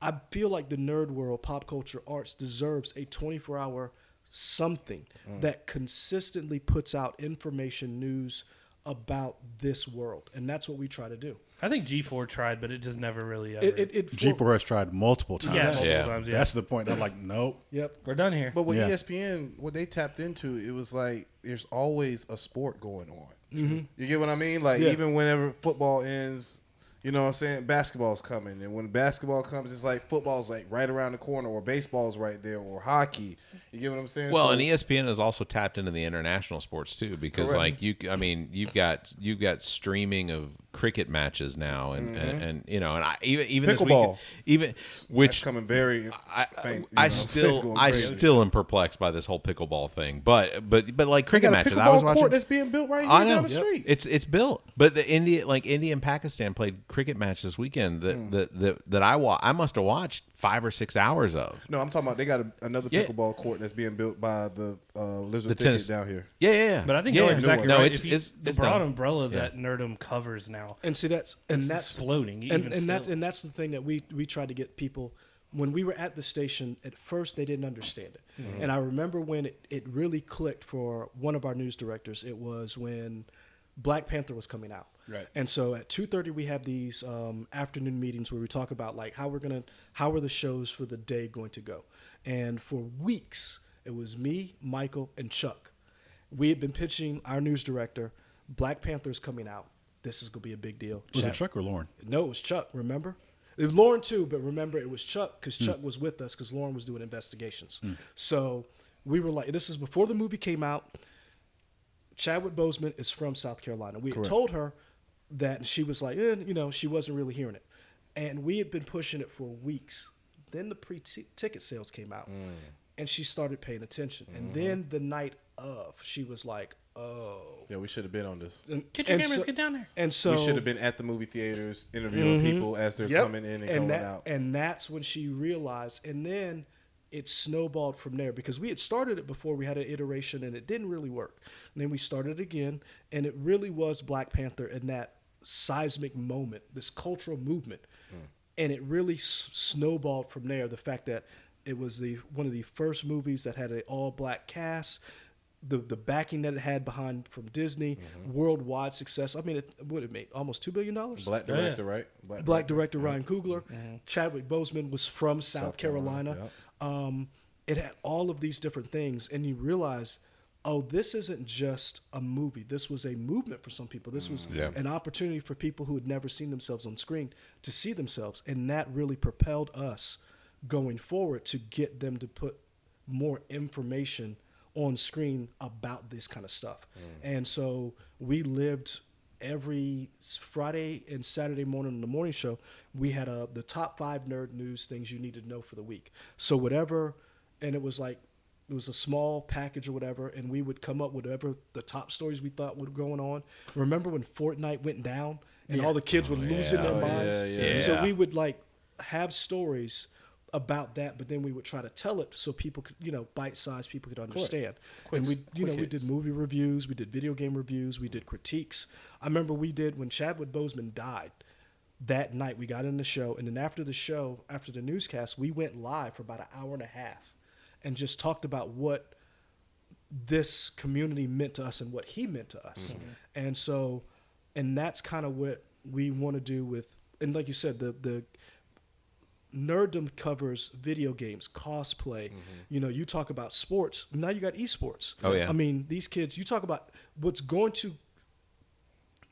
I feel like the nerd world, pop culture, arts deserves a 24-hour something that consistently puts out information, news about this world, and that's what we try to do. I think G4 tried, but it just never really ever. G4 has tried multiple times. Yeah, multiple Yeah. times, yeah. That's the point. I'm like, nope. Yep. We're done here. But with Yeah. ESPN, what they tapped into, it was like there's always a sport going on. You get what I mean? Like Yeah. even whenever football ends, you know what I'm saying? Basketball's coming. And when basketball comes, it's like football's like right around the corner, or baseball's right there, or hockey. You get what I'm saying? Well, So- and ESPN has also tapped into the international sports too, because Correct. you've got streaming of cricket matches now, and and I, even this Pickleball. weekend, That's which coming very faint. I still am perplexed by this whole pickleball thing, but like They cricket got a matches, I was pickleball watching. court that's being built right I here know down the street. it's built, but India and Pakistan played cricket match this weekend that I must have watched 5 or 6 hours of. No, I'm talking about they got another Yeah. pickleball court that's being built by the Lizard The Thicket tennis- down here. Yeah. But I think yeah, you're exactly no, right. it's If you- it's the it's broad done. umbrella that Nerdum covers now. And see that's exploding. and that's the thing that we tried to get people. When we were at the station, at first they didn't understand it. And I remember when it really clicked for one of our news directors. It was when Black Panther was coming out. Right. And so at 2:30 we have these afternoon meetings where we talk about like how are the shows for the day going to go. And for weeks it was me, Michael, and Chuck. We had been pitching our news director, Black Panther's coming out. This is going to be a big deal. Was it Chuck or Lauren? No, it was Chuck, remember? It was Lauren too, but remember it was Chuck because Chuck was with us because Lauren was doing investigations. So we were like, this is before the movie came out. Chadwick Boseman is from South Carolina. We had told her that, and she was like, she wasn't really hearing it. And we had been pushing it for weeks. Then the pre-ticket sales came out, and she started paying attention. And then the night of, she was like, oh. Yeah, we should have been on this. Get your cameras, get down there. And so We should have been at the movie theaters interviewing people as they're coming in and going out. And that's when she realized. And then it snowballed from there because we had started it before. We had an iteration and it didn't really work. And then we started again, and it really was Black Panther in that seismic moment, this cultural movement. And it really snowballed from there. The fact that it was one of the first movies that had an all-black cast, the backing that it had behind from Disney, worldwide success. I mean, it made almost $2 billion. Black director, right? Black director Ryan Coogler. Chadwick Boseman was from South Carolina. It had all of these different things, and you realize, oh, this isn't just a movie. This was a movement for some people. This was an opportunity for people who had never seen themselves on screen to see themselves, and that really propelled us going forward to get them to put more information on screen about this kind of stuff. And so we lived every Friday and Saturday morning on the morning show. We had the top 5 nerd news things you need to know for the week. So whatever, and it was a small package or whatever, and we would come up with whatever the top stories we thought were going on. Remember when Fortnite went down and all the kids were losing their minds? So we would have stories about that, but then we would try to tell it so people could, bite-sized people could understand. And we did movie reviews, we did video game reviews, we did critiques. I remember when Chadwick Boseman died, that night we got in the show, and then after the newscast, we went live for about an hour and a half and just talked about what this community meant to us and what he meant to us. And that's kind of what we want to do with, and like you said, the nerddom covers video games, cosplay. You talk about sports. Now you got esports. Oh, yeah. I mean, these kids, you talk about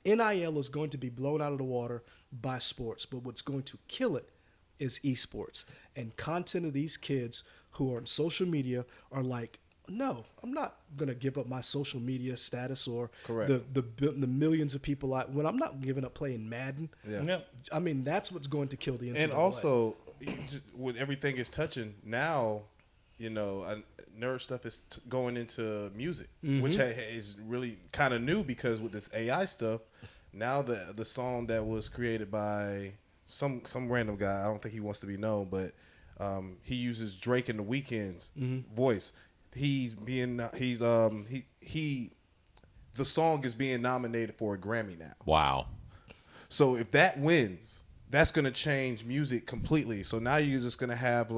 NIL is going to be blown out of the water by sports, but what's going to kill it is esports. And content of these kids who are on social media are like, no, I'm not going to give up my social media status or the millions of people when I'm not giving up playing Madden. I mean, that's what's going to kill the NCAA. And also, with everything is touching now, nerd stuff is going into music, which is really kind of new because with this AI stuff, now the song that was created by some random guy, I don't think he wants to be known, but he uses Drake and The Weeknd's voice. The song is being nominated for a Grammy now. Wow. So if that wins, that's going to change music completely. So now you're just going to have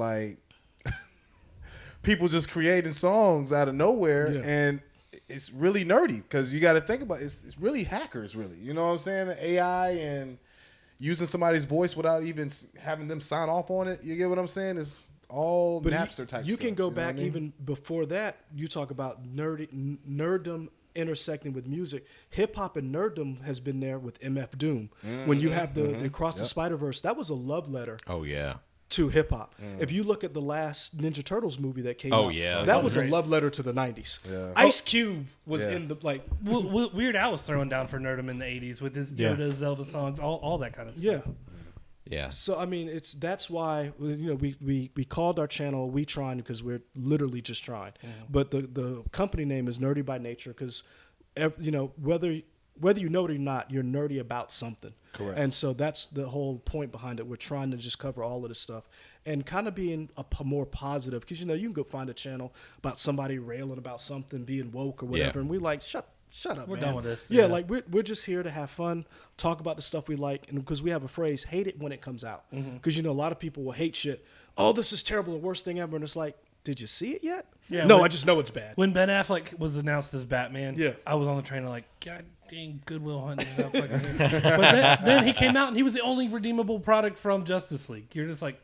people just creating songs out of nowhere, and it's really nerdy because you got to think about it. It's really hackers, really. You know what I'm saying? AI and using somebody's voice without even having them sign off on it. You get what I'm saying? It's all Napster type. You stuff, can go back even before that. You talk about nerddom intersecting with music. Hip hop and nerddom has been there with MF Doom. When you have the Across the Spider-Verse, that was a love letter. Oh yeah. To hip hop. If you look at the last Ninja Turtles movie that came out, that was a love letter to the 90s. Ice Cube was in the Weird Al was throwing down for nerdom in the 80s with his Yoda, Zelda songs, all that kind of stuff. Yeah. So I mean, that's why we called our channel We Trying because we're literally just trying. But the company name is Nerdy by Nature because whether you know it or not, you're nerdy about something. Correct. And so that's the whole point behind it. We're trying to just cover all of this stuff and kind of being more positive because you can go find a channel about somebody railing about something, being woke or whatever, and we're like, shut up, We're man. done with this. Yeah, like we're just here to have fun, talk about the stuff we like, and because we have a phrase, hate it when it comes out. Because a lot of people will hate shit. Oh, this is terrible, the worst thing ever, and it's like, did you see it yet? Yeah, no, I just know it's bad. When Ben Affleck was announced as Batman, I was on the train like, God dang, Goodwill Hunting. But then he came out and he was the only redeemable product from Justice League. You're just like,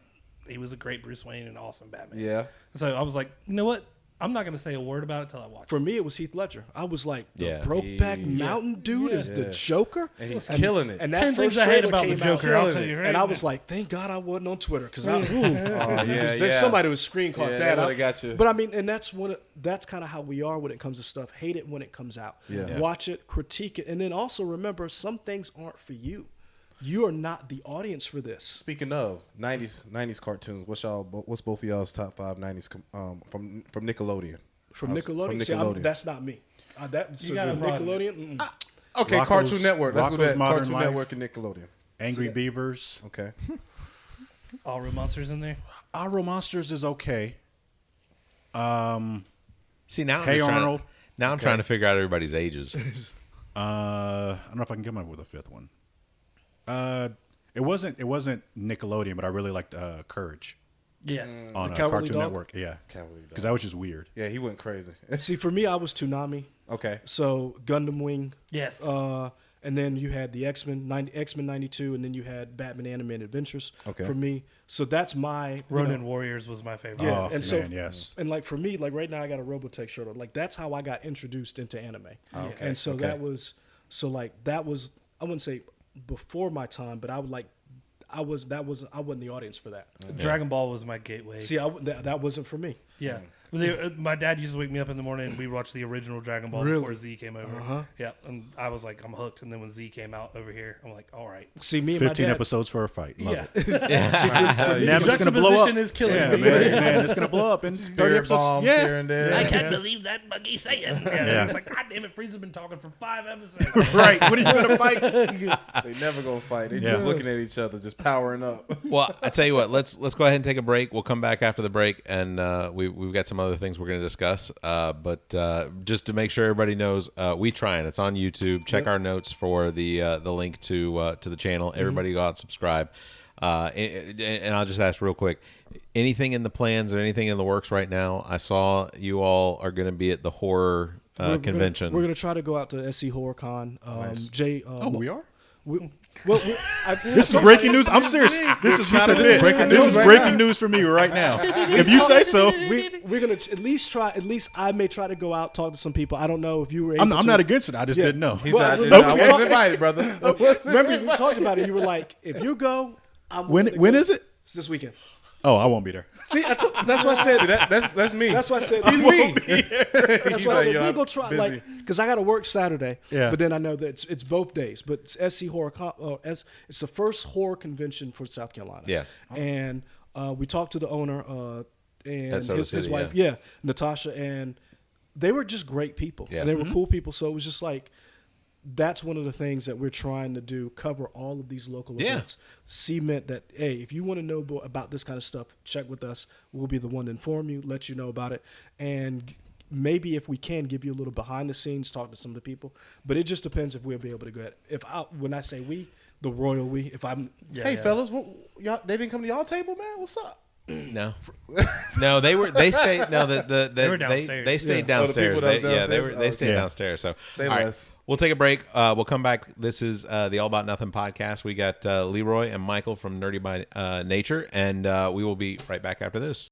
he was a great Bruce Wayne and awesome Batman. Yeah. So I was like, you know what? I'm not going to say a word about it until I watch it. For me, it was Heath Ledger. I was like, the Brokeback Mountain dude is the Joker? And he's killing it. And that 10 first things I hate trailer about the came out, Joker, I'll tell you right and I now. was like, thank God I wasn't on Twitter because somebody was screen caught that. They would've got you. But I mean, and that's kind of how we are when it comes to stuff. Hate it when it comes out. Watch it, critique it, and then also remember some things aren't for you. You are not the audience for this. Speaking of 90s cartoons, what's both of y'all's top 5 90s from Nickelodeon? From Nickelodeon? See, that's not me. Nickelodeon? Okay, Rocko's- Cartoon Network. Let's go Rocko's that. Modern Cartoon Life. Network and Nickelodeon. Angry Beavers. Okay. All Real Monsters in there. Our Monsters is okay. See, now Hey Arnold. Now I'm trying to figure out everybody's ages. I don't know if I can come up with a fifth one. It wasn't Nickelodeon, but I really liked Courage Yes. on The Cowardly Cartoon Dog? Network. Yeah, Cowardly Dog. because that was just weird. Yeah, he went crazy. See, for me, I was Toonami. Okay. So Gundam Wing. Yes. And then you had the X-Men 92, and then you had Batman Animated Adventures. Okay. For me, so that's my Ronin Warriors was my favorite. Yeah, Oh, and so man, yes. and like for me, like right now I got a Robotech shirt on. Like that's how I got introduced into anime. Okay, And so okay. that was I wouldn't say before my time, but I wasn't the audience for that. Dragon Ball was my gateway. See, that wasn't for me. Yeah. My dad used to wake me up in the morning and we watched the original Dragon Ball Really? before Z came over. Uh-huh. Yeah. And I was like, I'm hooked. And then when Z came out over here, I'm like, all right. See, me and 15 my dad. episodes for a fight. Love Yeah. it. Now it's gonna blow up. Juxtaposition is killing Yeah, me. man, it's gonna blow up in 30 Spirit episodes. bombs Yeah. here and there. I can't believe that Buggy's saying. Yeah. It's like, God damn it, Frieza's been talking for 5 episodes. Right. What are you gonna fight? They never gonna fight. They Yeah. just looking at each other, just powering up. Well, I tell you what, let's go ahead and take a break. We'll come back after the break, and we've got some other things we're going to discuss. But just to make sure everybody knows, we trying. It's on YouTube. Check our notes for the link to the channel. Everybody go out and subscribe. And I'll just ask real quick: anything in the plans or anything in the works right now? I saw you all are going to be at the horror convention. We're gonna try to go out to SC Horror Con. Jay. We are. This This is breaking news. I'm serious. This is not a bit. This is breaking news for me right now. If you say so. We're gonna at least try. At least I may try to go out, talk to some people. I don't know if you were. Able I'm to. not against it. I just Yeah. didn't know. He Well, said, okay. I wasn't invited, brother. Remember, we talked about it. You were like, if you go, I'm When willing to when go. is it? It's this weekend. Oh, I won't be there. See, that's why I said. See, that's me. That's why I said. He's me. That's why I like, said yo, we I'm go try busy. because I got to work Saturday. Yeah. But then I know that it's both days. But it's SC Horror. It's the first horror convention for South Carolina. Yeah. And we talked to the owner and At Soda his City, wife, yeah, Natasha, and they were just great people. Yeah. And they were cool people. So it was just like. That's one of the things that we're trying to do, cover all of these local events. Cement that, hey, if you want to know about this kind of stuff, check with us. We'll be the one to inform you, let you know about it. And maybe if we can, give you a little behind the scenes, talk to some of the people. But it just depends if we'll be able to go ahead. When I say we, the royal we, if I'm... Hey, fellas, y'all, they didn't come to y'all table, man? What's up? No, they stayed. No, They were downstairs. They stayed Oh, the downstairs. people that was They downstairs? stayed Okay. downstairs. So Say all right, less. we'll take a break. We'll come back. This is the All About Nothing podcast. We got Leroy and Michael from Nerdy by Nature, and we will be right back after this.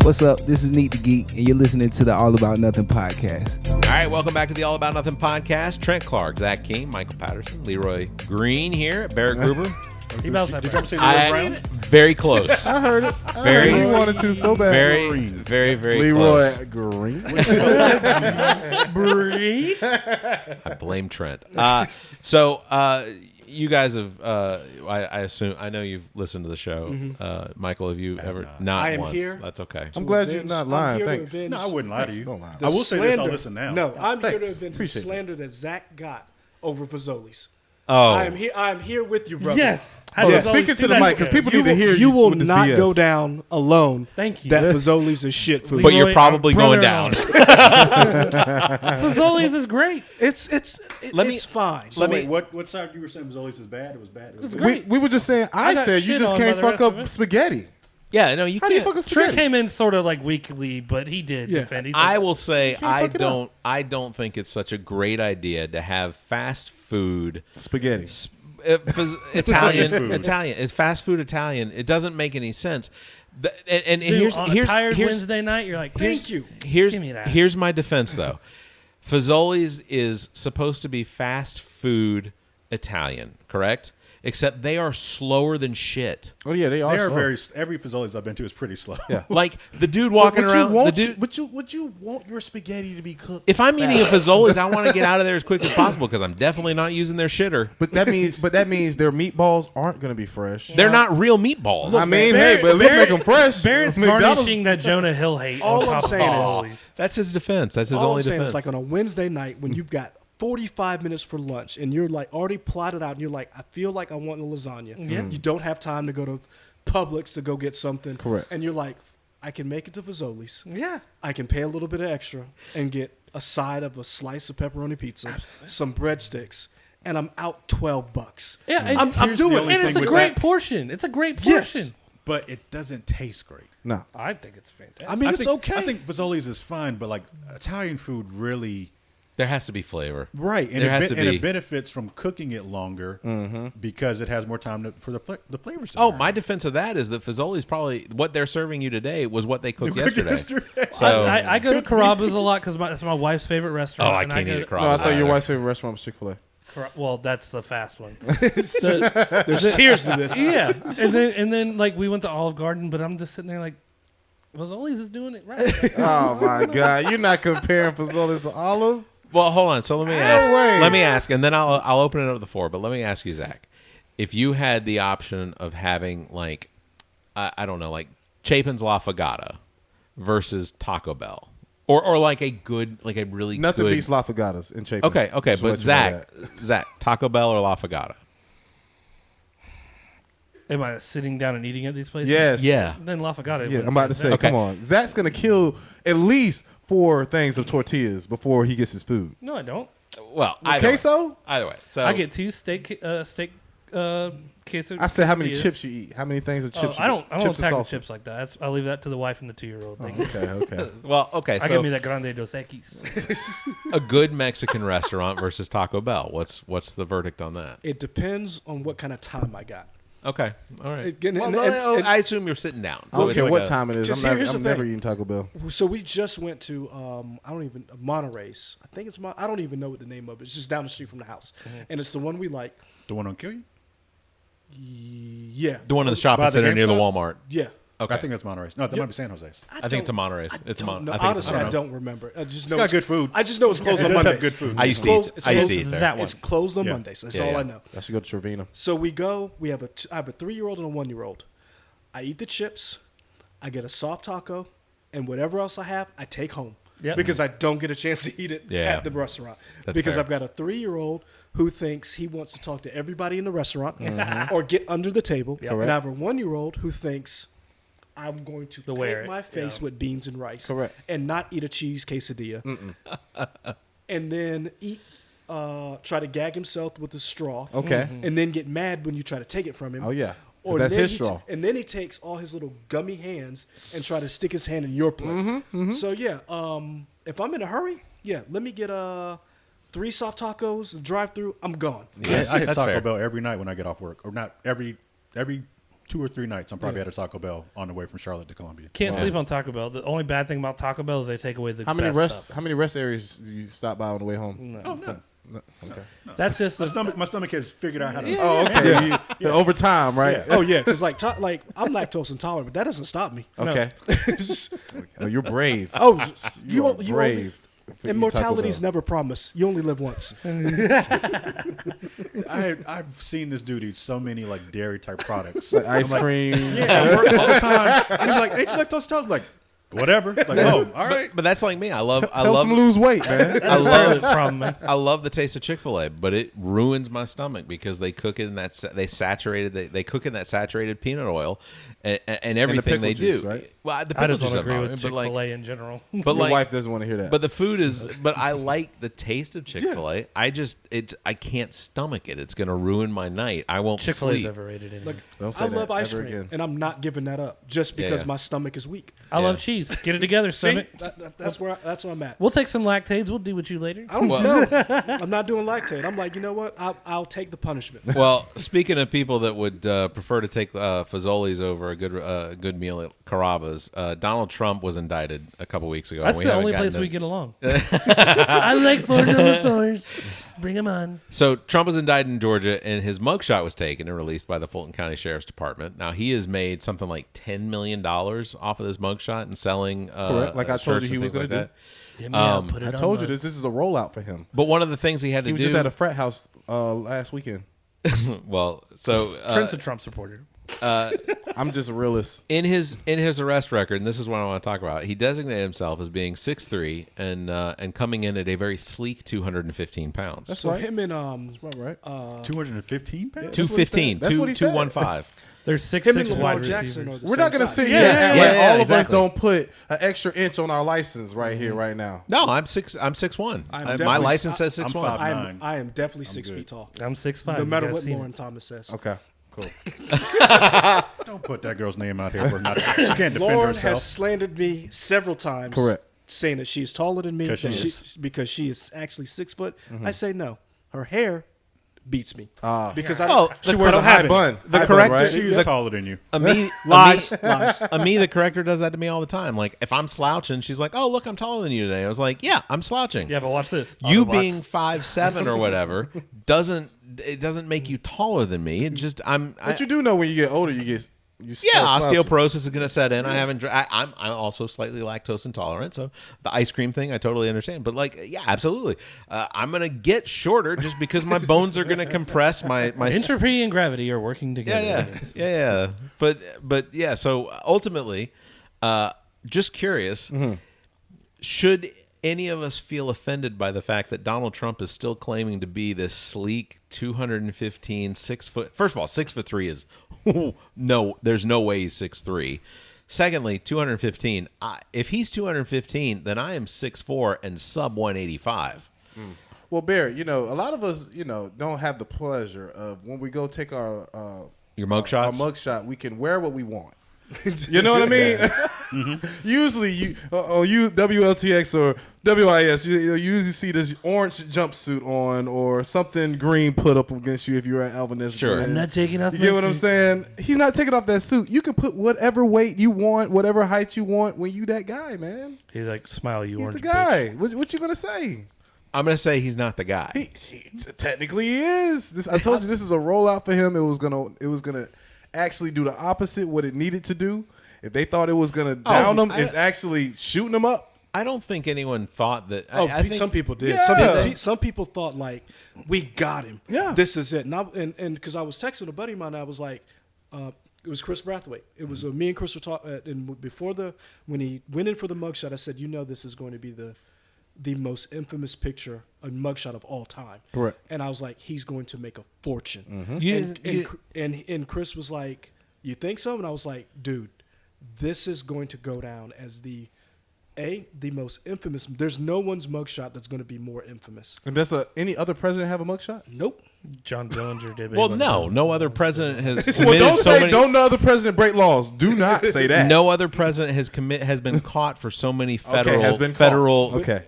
What's up? This is Neat the Geek, and you're listening to the All About Nothing podcast. All right, welcome back to the All About Nothing podcast. Trent Clark, Zach King, Michael Patterson, Leroy Green here, Barrett Gruber. He bounced that. Very close. I heard it. Very- You wanted to so bad. Very Leroy close. Green. I blame Trent. You guys have, I assume, I know you've listened to the show. Michael, have you ever? Not I am once. here. That's okay. I'm glad you're avenge- not I'm lying. here to Thanks. avenge No, I wouldn't lie to you. Don't lie. I will say this. I'll slander- listen now. No, I'm here to Thanks. avenge the Appreciate it. slander that Zach got over Fazoli's. Oh, I'm here with you, brother. Yes. Oh, How does speaking always to do the that mic, because together? people need to hear You will with this not BS. go down alone. Thank you. That Fazoli's is shit food. but you're Leroy, probably our going down. Fazoli's is great. It's Let me- fine. let me- What side you were saying was always bad? It was bad. It was It's good. great. We were just saying, I got said you shit just on can't by the fuck rest of up it. spaghetti. Yeah, no, you How do you can't. fuck up Trent spaghetti? came in sort of like weekly, but he did Yeah. defend. He's I like, will say can't I fuck it up. don't think it's such a great idea to have fast food Spaghetti. Italian. It's fast food Italian. It doesn't make any sense. And dude, here's on a here's tired here's Wednesday night, you're like, Thank you. here's Give me that. here's my defense though. Fazoli's is supposed to be fast food Italian, correct? Except they are slower than shit. Oh yeah, they are. They are slow. very. Every Fazoli's I've been to is pretty slow. Yeah. Like the dude walking around. The dude, Would you want your spaghetti to be cooked? if I'm eating a Fazoli's, I want to get out of there as quick as possible because I'm definitely not using their shitter. But that means their meatballs aren't going to be fresh. They're not real meatballs. I mean, hey, but at least make them fresh. Barrett's McDonald's- garnishing that Jonah Hill hate All on I'm top of saying is- Fazoli's. That's his defense. That's his All only I'm saying defense. is like on a Wednesday night when you've got 45 minutes for lunch and you're like already plotted out and you're like, I feel like I want a lasagna. Yeah. You don't have time to go to Publix to go get something. Correct. And you're like, I can make it to Fazoli's. Yeah. I can pay a little bit of extra and get a side of a slice of pepperoni pizza, some breadsticks, and I'm out $12. Yeah, and I'm Here's the doing only it. And it's thing a with great that- portion. It's a great Yes. portion. But it doesn't taste great. No. I think it's fantastic. I mean, it's okay. I think Fazoli's is fine, but like Italian food really. There has to be flavor. Right, and, There has to and be. it benefits from cooking it longer because it has more time for the flavors. To Oh, burn. my defense of that is that Fazoli's probably what they're serving you today was what they cooked Cooked yesterday. yesterday. So I go to Carrabba's a lot because that's my wife's favorite restaurant. oh, I and can't go eat to- a crop. No, I thought your wife's favorite restaurant was Chick-fil-A. Well, that's the fast one. There's tears to this. Yeah, and then like we went to Olive Garden, but I'm just sitting there like, Fazoli's is doing it right. Oh my God, you're not comparing Fazoli's to Olive. Well, hold on. So let me No ask. way. Let me ask, and then I'll open it up to the floor. But let me ask you, Zach, if you had the option of having like, I don't know, like Chapin's La Fagata versus Taco Bell, or like a good, like a really Nothing good. beats La Fagatas in Chapin. Okay, Just to but let you know Zach, Taco Bell or La Fagata? Am I sitting down and eating at these places? Yes. Yeah. Then La Fagata. Yeah, I'm about to say, Okay. come on. Zach's going to kill at least 4 things of tortillas before he gets his food. No, I don't. Well, either way. Queso? Either way. So I get 2 steak queso. I said how many quesadillas. chips you eat. How many things of Oh, chips you I don't chips and tackle salsa. chips like that. I leave that to the wife and the 2-year-old. Okay. well, okay. I So give me that Grande Dos Equis. a good Mexican restaurant versus Taco Bell. What's the verdict on that? It depends on what kind of time I got. Okay. All right. Again, Well, and- I assume you're sitting down. I don't it's care like what a- time it is. Just I'm here's the never thing. eating Taco Bell. So we just went to Monterey's. I think it's I don't even know what the name of it. It's just down the street from the house, and it's the one we like. The one on Kill You? Yeah, The one in the shopping By the center near the GameStop? Walmart. yeah. Okay. I think that's Monterey's. No, that might be San Jose's. I think it's a Monterey's. It's a don't know. I think Honestly, it's a I don't remember. I just know got good food. I just know it's closed It on does have Mondays. good food. I It's used to eat. closed- it's I used to closed- eat there. That one. It's closed on Yeah. Mondays. That's Yeah, all yeah. I know. I should go to Trevina. So we go. I have a 3-year-old and a 1-year-old. I eat the chips. I get a soft taco, and whatever else I have, I take home. Yep. Because I don't get a chance to eat it Yeah. at the restaurant. That's because fair. I've got a 3-year-old who thinks he wants to talk to everybody in the restaurant or get under the table. And I have a 1-year-old who thinks I'm going to wear paint it. my face with beans and rice. Correct. And not eat a cheese quesadilla. And then try to gag himself with a straw. Okay. And then get mad when you try to take it from him. Oh, yeah. Or That's then his he straw. and then he takes all his little gummy hands and try to stick his hand in your plate. So yeah, if I'm in a hurry, let me get 3 soft tacos, drive through. I'm gone. I hit That's Taco fair. Bell every night when I get off work, or not every 2 or 3 nights. I'm probably at a Taco Bell on the way from Charlotte to Columbia. Can't sleep on Taco Bell. The only bad thing about Taco Bell is they take away the How many best stuff. rest areas do you stop by on the way home? Oh no, No. Okay. That's just my stomach has figured out how to. Oh, okay. Over time, right? Oh yeah, because like I'm lactose intolerant, but that doesn't stop me. Okay. Oh, you're brave. Oh, You are only- brave. for eating Taco Immortality's Bell. never promised. You only live once. I've seen this dude eat so many like dairy type products. Like ice cream. Yeah, I work all the time. And he's like, "Ain't you lactose intolerant?" Like, whatever. Like, oh, all right. But that's like me. I Helps love him lose weight, man. I love Charlotte's problem, man. I love the taste of Chick-fil-A, but it ruins my stomach because they cook it in that they cook in that saturated peanut oil and everything pickle they juice, do. right? Well, the I pickle just don't juice agree I'm with not, Chick-fil-A in general. but Your like wife doesn't want to hear that. but the food is. But I like the taste of Chick-fil-A. I can't stomach it. It's going to ruin my night. I won't Chick-fil-A is sleep. overrated. In Look, here. Don't say I love that ice ever cream, again. and I'm not giving that up just because Yeah. my stomach is weak. I Yeah. love cheese. Get it together, See, Summit. that's where I'm at. We'll take some lactates. We'll deal with you later. I don't know. I'm not doing lactate. I'm like, you know what? I'll take the punishment. Well, speaking of people that would prefer to take Fazoli's over a good meal at Carrabba's, Donald Trump was indicted a couple weeks ago. That's We the haven't only gotten place to- we get along. I like $4 stores. Bring them on. So Trump was indicted in Georgia, and his mugshot was taken and released by the Fulton County Sheriff's Department. Now he has made something like $10 million off of this mugshot and selling. Correct. Like I told shirts you he and was things gonna like Yeah, that. put it I on told you the- this is a rollout for him. But one of the things he had to He was do, just at a frat house last weekend. well, so Trent's a Trump supporter. I'm just a realist. in his arrest record, and this is what I want to talk about. He designated himself as being 6'3" and coming in at a very sleek 215 pounds. That's So right. him and Right. 215 pounds. Two 215, That's what he said. 215. There's six Him and wide Lamar Jackson receivers. are the We're same not gonna size. sit here and act like all of us exactly. don't put an extra inch on our license right here, right now. No, I'm 6'1". I'm My definitely- license says I'm 6'1". I am definitely 6 feet tall. I'm 6'5". No matter You guys what seen Lauren it. Thomas says. Okay, cool. Don't put that girl's name out here for not. She can't defend Lauren herself. has slandered me several times. Correct. Saying that she's taller than me 'Cause she is. because she is actually 6 foot. I say no. Her hair beats me because Oh, She wears a don't have high it. bun. The High correct- bun, right? She's taller than you. Lies. Ami, the corrector, does that to me all the time. Like, if I'm slouching, she's like, "Oh, look, I'm taller than you today." I was like, "Yeah, I'm slouching." Yeah, but watch this. You Autobots. being 5'7" or whatever doesn't make you taller than me. It just But you do know when you get older, you start slouching. osteoporosis is going to set in. I haven't. I'm also slightly lactose intolerant, so the ice cream thing I totally understand. But like, yeah, absolutely, I'm going to get shorter just because my bones are going to compress. My Entropy and gravity are working together. yeah. But yeah. So ultimately, just curious, should any of us feel offended by the fact that Donald Trump is still claiming to be this sleek 215 6 foot? First of all, 6'3" is no. There's no way he's 6'3". Secondly, 215. If he's 215, then I am 6'4" and sub 185. Well, Barrett, a lot of us, don't have the pleasure of when we go take our Your mug shots? Our mug shot, we can wear what we want. You know what I mean? Usually, you WLTX or WIS, you usually see this orange jumpsuit on or something green put up against you if you're at Alvin's. Sure. I'm not taking off You my get what I'm suit. saying? He's not taking off that suit. You can put whatever weight you want, whatever height you want when you that guy, man. He's like, smile, you He's orange the guy. What you gonna say? I'm going to say he's not the guy. He technically he is. I told you this is a rollout for him. It was gonna actually do the opposite what it needed to do. If they thought it was gonna down them, it's actually shooting them up. I don't think anyone thought that. Oh, I think some people did. Yeah. Some people thought like, we got him. Yeah. This is it. And because I was texting a buddy of mine, I was like, it was Chris Brathwaite. It was me and Chris were talking. And when he went in for the mugshot, I said, this is going to be the most infamous picture, a mugshot of all time. Correct. And I was like, he's going to make a fortune. And Chris was like, you think so? And I was like, dude, this is going to go down as the most infamous. There's no one's mugshot that's going to be more infamous. And does any other president have a mugshot? Nope. John Dillinger did. Well, no other president has Well, committed don't so say many. don't no other president break laws. Do not say that. No other president has been caught for so many federal. has been caught. federal. Okay.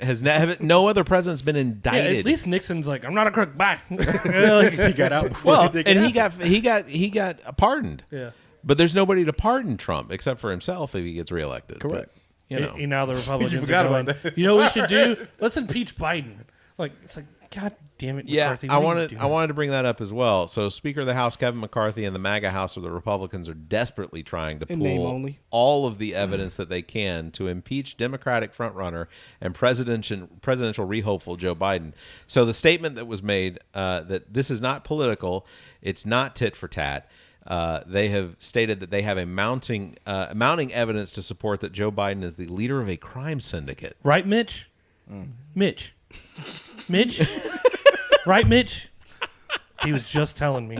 No other president's been Yeah, indicted. at least Nixon's like, I'm not a crook. Bye. He got out before well, they and he got pardoned. Yeah. But there's nobody to pardon Trump except for himself if he gets reelected. Correct. But, Now the Republicans forgot are going, about that. you know what we should do? Let's impeach Biden. Like, it's like, God damn it, Yeah, McCarthy. I what are you wanted doing? to bring that up as well. So, Speaker of the House Kevin McCarthy and the MAGA House of the Republicans are desperately trying to In name pull only. all of the evidence that they can to impeach Democratic frontrunner and presidential re-hopeful Joe Biden. So, the statement that was made that this is not political, it's not tit for tat. They have stated that they have a mounting evidence to support that Joe Biden is the leader of a crime syndicate. Right, Mitch? Mitch? Right, Mitch? He was just telling me.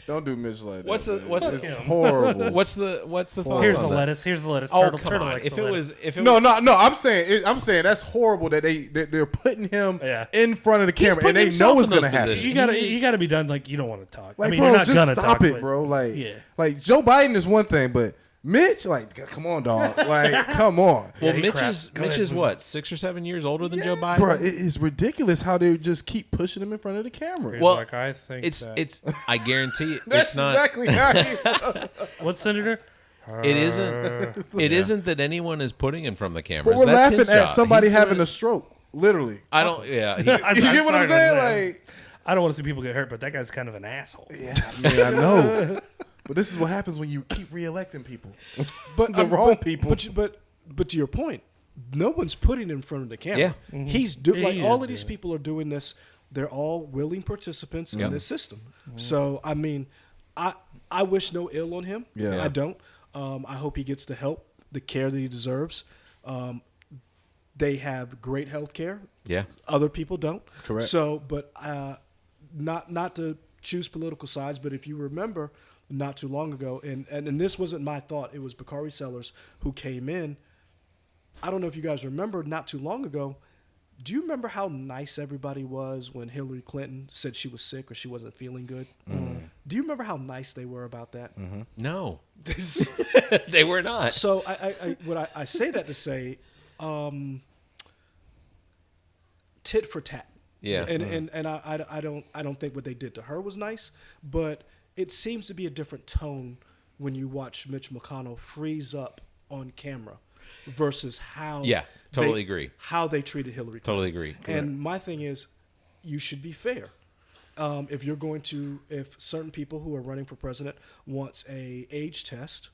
Don't do Mitch like What's that. the It's horrible. What's the thought? Here's on the that? lettuce. Here's the lettuce. Oh, Turtle, come turtle on! likes If the it lettuce. was No, I'm saying that's horrible that they're putting him Yeah. in front of the camera putting and they himself know it's in those gonna happen. positions. You gotta be done. Like, you don't want to talk. Like, I mean, bro, you're not just gonna stop talk, it, but- bro. Like, Yeah. like Joe Biden is one thing, but Mitch, like, come on, dog. Like, come on. Well, he Mitch crap. is Go Mitch ahead. is what, 6 or 7 years older than Joe Biden? Bro, it is ridiculous how they just keep pushing him in front of the camera. Here's Well, like, I think it's that- it's. I guarantee it, That's it's not. exactly how What, Senator? It isn't. It isn't that anyone is putting him from the cameras. But we're That's laughing his at job. somebody He's having doing a it. stroke, literally. I don't. Yeah. You get what I'm saying? Like, I don't want to see people get hurt, but that guy's kind of an asshole. yeah, I mean, I know. But this is what happens when you keep reelecting people. But The wrong people. But to your point, no one's putting him in front of the camera. Yeah. He's He all is, of these yeah. people are doing this. They're all willing participants Yeah. in this system. So I mean, I wish no ill on him. Yeah. I don't. I hope he gets the help, the care that he deserves. They have great health care. Yeah. Other people don't. Correct. So, but not to choose political sides, but if you remember not too long ago, and this wasn't my thought, it was Bakari Sellers who came in. I don't know if you guys remember not too long ago. Do you remember how nice everybody was when Hillary Clinton said she was sick or she wasn't feeling good? Do you remember how nice they were about that? No, they were not. So I say that to say, tit for tat. Yeah. And I don't think what they did to her was nice, but it seems to be a different tone when you watch Mitch McConnell freeze up on camera versus how totally agree. How they treated Hillary Clinton. Totally agree. And my thing is, you should be fair. If certain people who are running for president wants a age test,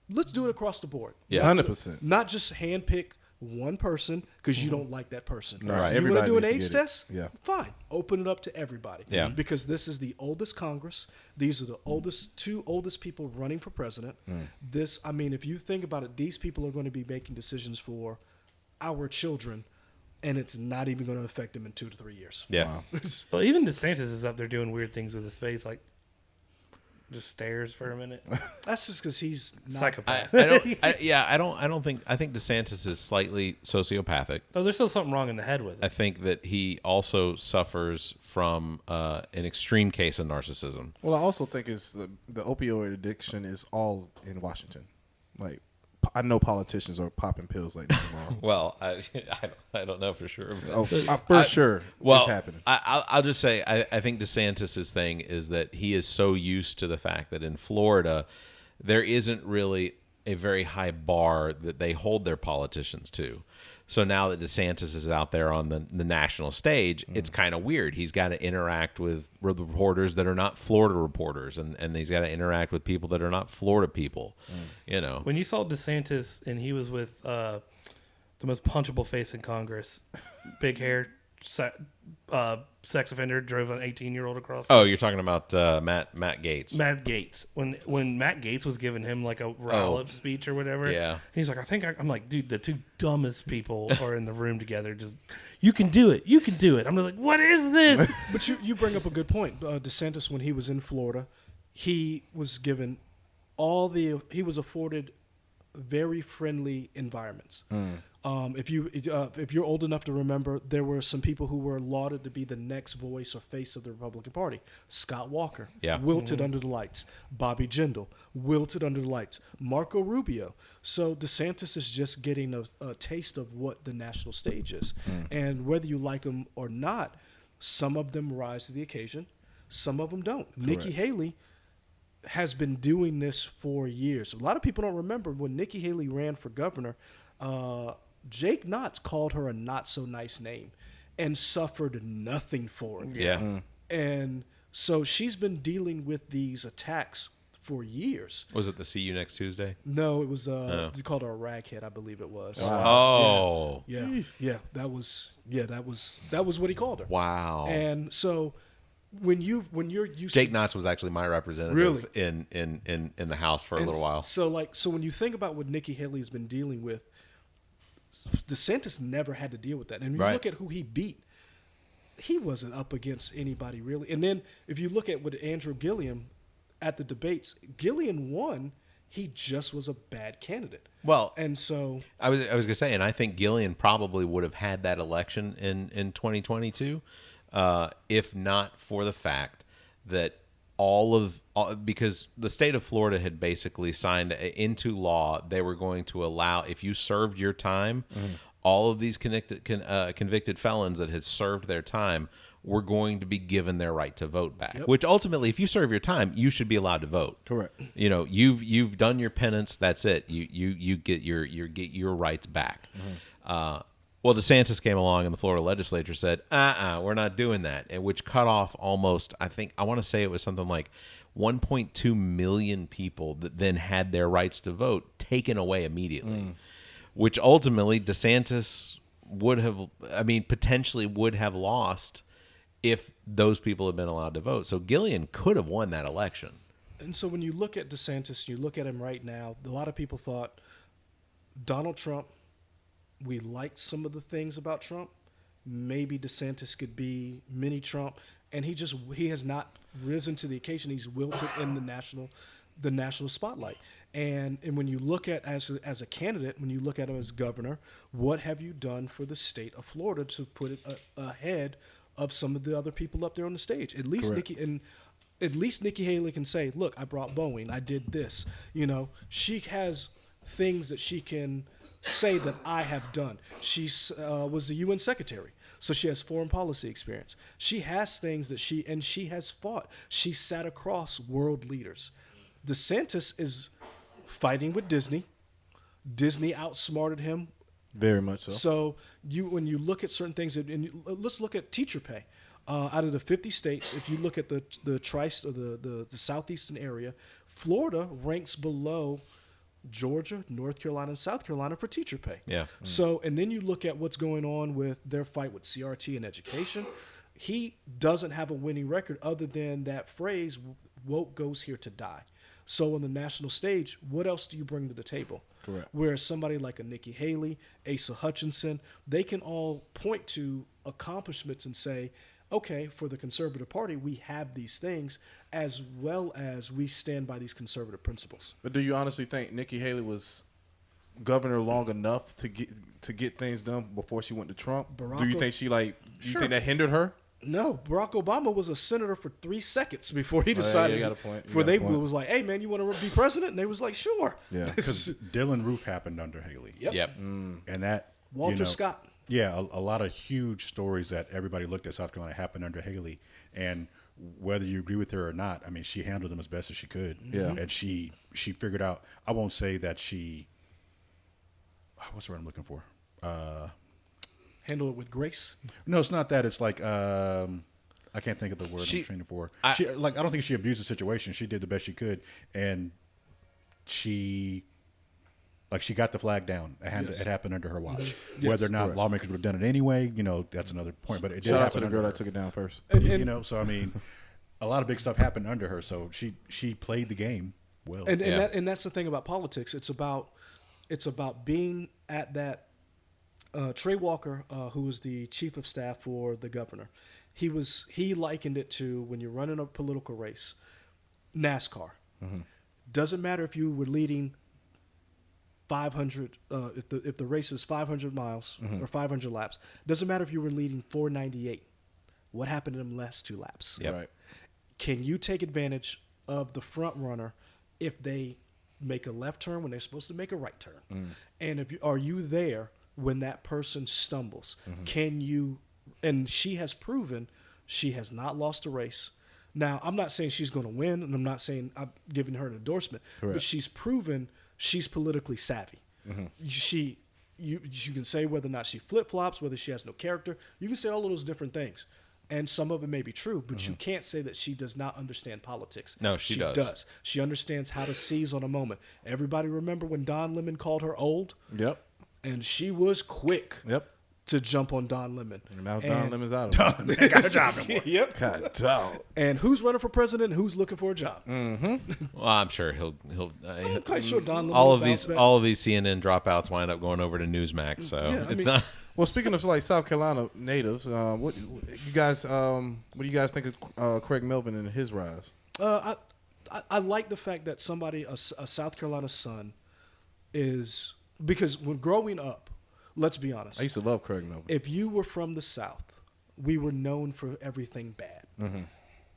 let's do it across the board. Yeah. 100%. Not just handpick one person because you don't like that person. No, right. You want to Everybody do an needs to age get it. test? Yeah. Fine. Open it up to everybody. Yeah. Because this is the oldest Congress. These are the two oldest people running for president. If you think about it, these people are going to be making decisions for our children, and it's not even going to affect them in 2 to 3 years. Yeah. Wow. Well, even DeSantis is up there doing weird things with his face, like just stares for a minute. That's just because he's not. Psychopath. I don't think. I think DeSantis is slightly sociopathic. Oh, there's still something wrong in the head with I it. think that he also suffers from an extreme case of narcissism. Well, I also think it's the opioid addiction is all in Washington. Like, I know politicians are popping pills like that tomorrow. Well, I don't know for sure. But For sure, well, it's happening. I'll just say I think DeSantis' thing is that he is so used to the fact that in Florida there isn't really a very high bar that they hold their politicians to. So now that DeSantis is out there on the national stage, it's kind of weird. He's got to interact with reporters that are not Florida reporters, and he's got to interact with people that are not Florida people. You know, When you saw DeSantis and he was with the most punchable face in Congress, big hair, sex offender, drove an 18-year-old across. oh, you're talking about Matt Gaetz. Matt Gaetz. When Matt Gaetz was giving him like a rile-up speech or whatever, Yeah. he's like, I'm like, dude, the two dumbest people are in the room together. Just, you can do it. You can do it. I'm just like, what is this? But you bring up a good point. DeSantis, when he was in Florida, he was given he was afforded very friendly environments. If you're old enough to remember, there were some people who were lauded to be the next voice or face of the Republican Party. Scott Walker, wilted under the lights. Bobby Jindal, wilted under the lights. Marco Rubio. So DeSantis is just getting a taste of what the national stage is. And whether you like them or not, some of them rise to the occasion, some of them don't. Nikki Haley has been doing this for years. A lot of people don't remember when Nikki Haley ran for governor, Jake Knotts called her a not so nice name and suffered nothing for it. Yeah. And so she's been dealing with these attacks for years. Was it the See You Next Tuesday? No, it was they called her a raghead, I believe it was. Oh. Yeah. That was what he called her. Wow. And so when you're used Jake to Knotts was actually my representative Really? in the House for a little while. So when you think about what Nikki Haley has been dealing with, DeSantis never had to deal with that. And when you look at who he beat, he wasn't up against anybody really. And then if you look at what Andrew Gilliam at the debates, Gilliam won. He just was a bad candidate. Well, and so I was gonna say, and I think Gillian probably would have had that election in 2022, if not for the fact that because the state of Florida had basically signed into law, they were going to allow, if you served your time, all of these convicted felons that had served their time were going to be given their right to vote back. Which ultimately, if you serve your time, you should be allowed to vote. Correct. You know, you've done your penance. That's it. You get your rights back. Well, DeSantis came along and the Florida legislature said, we're not doing that, and which cut off almost, I want to say it was something like 1.2 million people that then had their rights to vote taken away immediately, which ultimately DeSantis potentially would have lost if those people had been allowed to vote. So Gillian could have won that election. And so when you look at DeSantis, you look at him right now, a lot of people thought Donald Trump, we liked some of the things about Trump. Maybe DeSantis could be mini Trump. and he has not risen to the occasion. He's wilted in the national spotlight. And when you look at as a candidate, when you look at him as governor, what have you done for the state of Florida to put it ahead of some of the other people up there on the stage? At least Nikki Haley can say, "Look, I brought Boeing. I did this." You know, she has things that she can say that I have done. She was the UN secretary, so she has foreign policy experience. She has things that she has fought. She sat across world leaders. DeSantis is fighting with Disney. Disney outsmarted him. Very much so. So when you look at certain things, let's look at teacher pay. Out of the 50 states, if you look at the southeastern area, Florida ranks below Georgia, North Carolina, and South Carolina for teacher pay. Yeah. So, and then you look at what's going on with their fight with CRT and education. He doesn't have a winning record other than that phrase, "Woke goes here to die." So on the national stage, what else do you bring to the table? Correct. Whereas somebody like a Nikki Haley, Asa Hutchinson, they can all point to accomplishments and say, okay, for the conservative party, we have these things as well as we stand by these conservative principles. But do you honestly think Nikki Haley was governor long enough to get things done before she went to Trump? Do you think she you think that hindered her? No, Barack Obama was a senator for 3 seconds before he decided. you got a point. Was like, "Hey, man, you want to be president?" And they was like, "Sure." Yeah, Because Dylan Roof happened under Haley. Yep. And that Walter Scott. Yeah, a lot of huge stories that everybody looked at South Carolina happened under Haley, and whether you agree with her or not, I mean, she handled them as best as she could. Yeah, and she figured out. I won't say that she. What's the word I'm looking for? Handle it with grace. No, it's not that. It's like I can't think of the word I'm training for. I don't think she abused the situation. She did the best she could, and she got the flag down. It happened under her watch. Yes, whether or not lawmakers would have done it anyway, that's another point. But it did shout out happen to the girl her. that took it down first. So I mean, a lot of big stuff happened under her. So she played the game well. And that's the thing about politics. It's about being at that. Trey Walker, who was the chief of staff for the governor, he likened it to when you're running a political race, NASCAR. Mm-hmm. Doesn't matter if you were leading 500, if the race is 500 miles or 500 laps. Doesn't matter if you were leading 498. What happened in them last 2 laps? Yep. Right. Can you take advantage of the front runner if they make a left turn when they're supposed to make a right turn? And are you there when that person stumbles? Can you? And she has proven she has not lost a race. Now, I'm not saying she's going to win, and I'm not saying I'm giving her an endorsement, but she's proven she's politically savvy. You can say whether or not she flip-flops, whether she has no character. You can say all of those different things, and some of it may be true, but you can't say that she does not understand politics. No, she does. She understands how to seize on a moment. Everybody remember when Don Lemon called her old? Yep. And she was quick to jump on Don Lemon. And now Don Lemon's out of it. got a job no more. Yep. God, dog. And who's running for president and who's looking for a job? Well, I'm sure he'll. I'm quite sure Don Lemon all will of these bounce back. all of these CNN dropouts wind up going over to Newsmax. So not. Well, speaking of South Carolina natives, what do you guys think of Craig Melvin and his rise? I like the fact that somebody, a South Carolina son, is, because when growing up, let's be honest. I used to love Craig Melvin. If you were from the South, we were known for everything bad.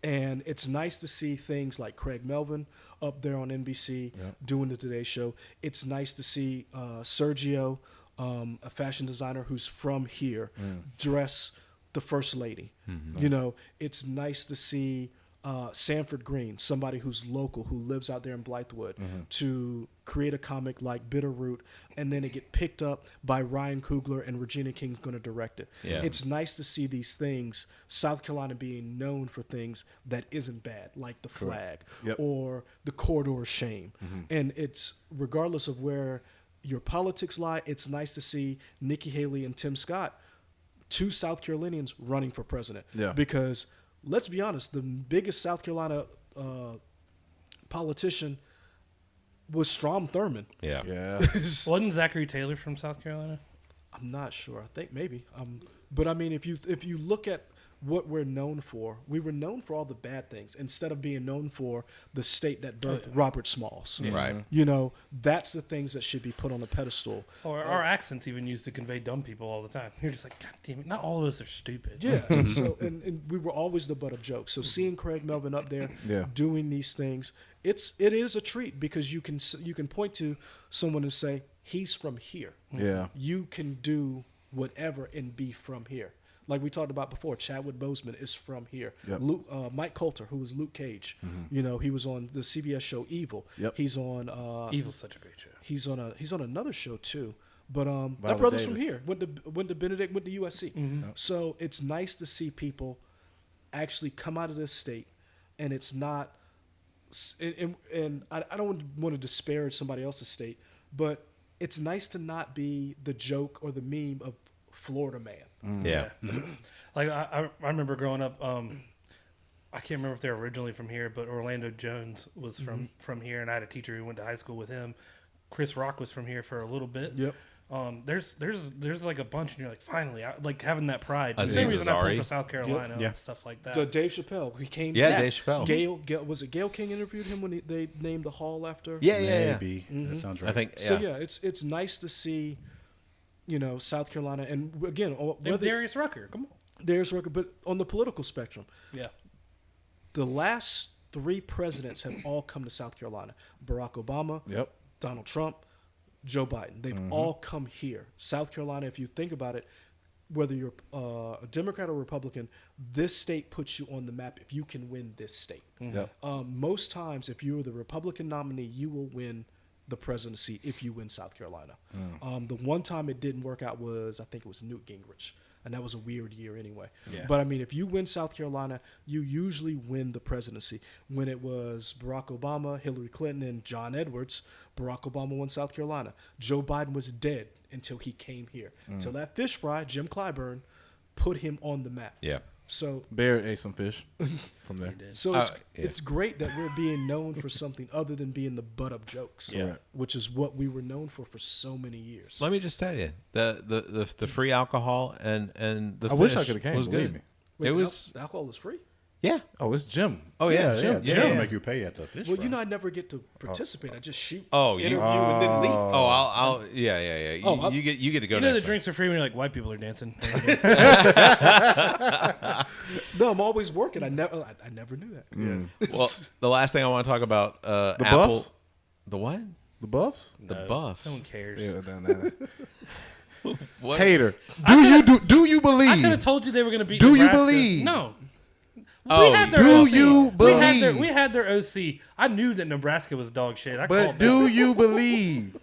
And it's nice to see things like Craig Melvin up there on NBC doing the Today Show. It's nice to see Sergio, a fashion designer who's from here, dress the first lady. It's nice to see Sanford Green, somebody who's local, who lives out there in Blythewood, to create a comic like Bitterroot, and then it get picked up by Ryan Coogler, and Regina King's going to direct it. Yeah. It's nice to see these things, South Carolina being known for things that isn't bad, like the flag or the corridor of shame. And it's, regardless of where your politics lie, it's nice to see Nikki Haley and Tim Scott, 2 South Carolinians, running for president. Because let's be honest, the biggest South Carolina politician was Strom Thurmond. Yeah. Wasn't Zachary Taylor from South Carolina? I'm not sure. I think maybe. But I mean, if you look at what we're known for. We were known for all the bad things instead of being known for the state that birthed Robert Smalls. Right. You know, that's the things that should be put on a pedestal. Or our accents even used to convey dumb people all the time. You're just like, God damn it, not all of us are stupid. Yeah, and so and we were always the butt of jokes. So seeing Craig Melvin up there doing these things, it is a treat because you can point to someone and say he's from here. Yeah. You can do whatever and be from here. Like we talked about before, Chadwick Boseman is from here. Yep. Mike Coulter, who was Luke Cage, you know, he was on the CBS show Evil. Yep. He's on Evil's such a great show. He's on another show too. But that Viola brother's from Davis. here. Went to Benedict, went to USC. So it's nice to see people actually come out of this state, and it's not. And I don't want to disparage somebody else's state, but it's nice to not be the joke or the meme of Florida man. Yeah. Like I remember growing up. I can't remember if they're originally from here, but Orlando Jones was from here, and I had a teacher who went to high school with him. Chris Rock was from here for a little bit. Yep. There's like a bunch, and you're like, finally, like having that pride. The Aziz same reason I Ansari. pulled for South Carolina Yeah. and stuff like that. The Dave Chappelle, he came. Yeah, Dave Chappelle. Gail was it Gail King interviewed him when they named the hall after? Yeah. Maybe. That sounds right. I think. So yeah, it's nice to see, you know, South Carolina, and again, And whether Darius Rucker, come on. there's record, but on the political spectrum, Yeah. the last 3 presidents have all come to South Carolina: Barack Obama, Yep. Donald Trump, Joe Biden. They've all come here. South Carolina, if you think about it, whether you're a Democrat or Republican, this state puts you on the map if you can win this state. Yep. Most times, if you're the Republican nominee, you will win the presidency if you win South Carolina. The one time it didn't work out was, I think it was Newt Gingrich. And that was a weird year anyway. Yeah. But I mean, if you win South Carolina, you usually win the presidency. When it was Barack Obama, Hillary Clinton, and John Edwards, Barack Obama won South Carolina. Joe Biden was dead until he came here. Until that fish fry, Jim Clyburn, put him on the map. Yeah. So Barrett ate some fish from there. so Yeah. it's great that we're being known for something other than being the butt of jokes. Yeah. Which is what we were known for so many years. Let me just tell you, the free alcohol and the I wish I fish coulda came, was believe good. me. Wait, It the was the alcohol is free? yeah. Oh, it's Jim. Oh yeah, Jim. yeah. They'll make you pay at the fish Well, fry. you know, I never get to participate. I just shoot, Oh, you- interview, and then leave. Oh, I'll yeah. You, Oh, you get to go. You know the next time. drinks are free when you're like, white people are dancing. No, I'm always working. I never knew that. Yeah. Well, the last thing I want to talk about, The Apple. Buffs? The what? The Buffs? The No, Buffs. No one cares. Yeah, that. What? Hater. Do you believe? I could have told you they were going to beat Do you Nebraska. believe? No. Oh, We had their do OC. you believe? We had their OC. I knew that Nebraska was dog shit. I But called do that. you believe?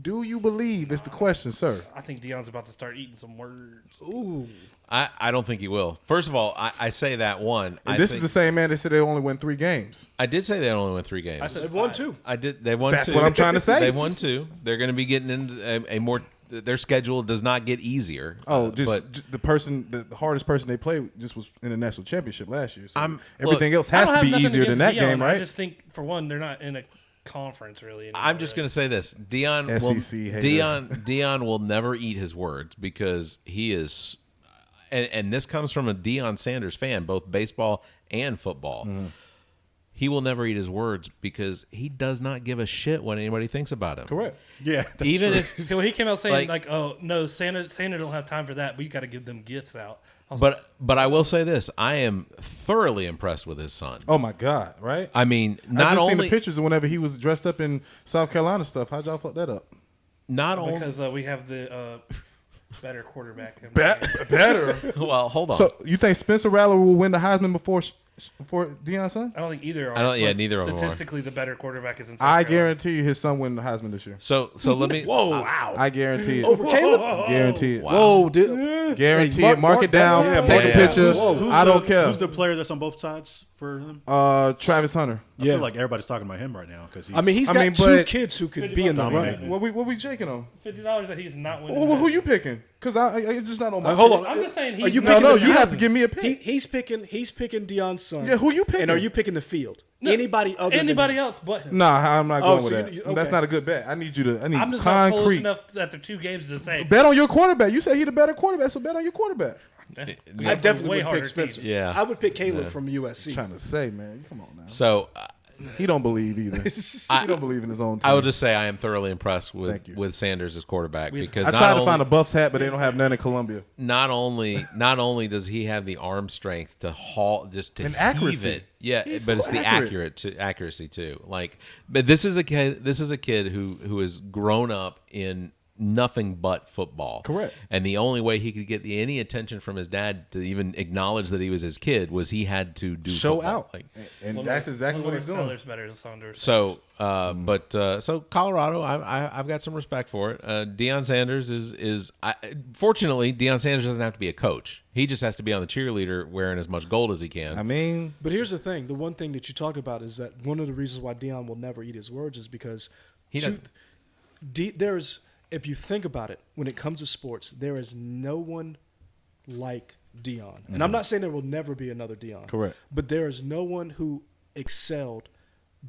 Do you believe? Is the question, sir. I think Deion's about to start eating some words. Ooh. I don't think he will. First of all, I say that one. And this is the same man that said they only win 3 games. I did say they only won 3 games. I said They've won 5. 2. I did. They won That's 2. what I'm trying to say. They won 2. They're going to be getting into a more. Their schedule does not get easier. Oh, but the hardest person they played just was in the national championship last year. So everything look, else I has don't to have be nothing easier than against that Deion. game, right? I just think, for one, they're not in a conference really anymore. I'm just going to say this: Deion SEC hater. Deion will never eat his words because he is, and this comes from a Deion Sanders fan, both baseball and football. He will never eat his words because he does not give a shit what anybody thinks about him. Correct. Yeah, that's Even true. if, When he came out saying Like- oh no, Santa don't have time for that, but you got to give them gifts out. I was like, but I will say this: I am thoroughly impressed with his son. Oh my God! Right? I mean, I not just seen only the pictures of whenever he was dressed up in South Carolina stuff. How'd y'all fuck that up? not only. because we have the better quarterback. Better. Well, hold on. So you think Spencer Rattler will win the Heisman before Deion's son? I don't think either are. I don't- yeah, but neither of them are. Statistically, the better quarterback is in South I Carolina. guarantee you his son win the Heisman this year. so let me. Whoa, wow. I guarantee it. Over Caleb? Guarantee it. Wow. Whoa, dude. Guarantee Hey, it. Mark it down. yeah, Take yeah. a picture. Whoa, I don't care. Who's the player that's on both sides for him? Travis Hunter. I feel like everybody's talking about him right now because he's. I mean, he's I got mean, 2 but- kids who could be in the Dominating. running. What we shaking on? $50 that he's not winning. Who you picking? Because it's just not on my. Hold on. I'm just saying Are he's you No, picking no, the you have field? to give me a pick. He's picking Deion's son. Yeah, who you picking? And are you picking the field? Anybody other anybody than him? else but him. Nah, I'm not going so with that. you- That's okay. not a good bet. I need I'm just not foolish concrete. enough after 2 games to say Bet on your quarterback. You say he's the better quarterback, so bet on your quarterback. I definitely way would harder pick Spencer. teams. Yeah. I would pick Caleb from USC. Trying to say, man, come on now. So He don't believe either. He don't believe in his own team. I will just say I am thoroughly impressed Thank you. with Sanders as quarterback because I not tried to only, find a Buffs hat, but they don't have none in Columbia. not only does he have the arm strength to haul just to And heave accuracy. it, yeah, He's but so it's the accuracy too. Like, but this is a kid who has grown up in nothing but football. Correct. And the only way he could get any attention from his dad to even acknowledge that he was his kid was he had to do Show football. out. Like, And that's exactly what he's doing. Sellers better than Saunders. so, so Colorado, I've got some respect for it. Deion Sanders fortunately Deion Sanders doesn't have to be a coach. He just has to be on the cheerleader wearing as much gold as he can. I mean, But here's the thing. The one thing that you talked about is that one of the reasons why Deion will never eat his words is because there's, if you think about it, when it comes to sports, there is no one like Deion. And I'm not saying there will never be another Deion. Correct. But there is no one who excelled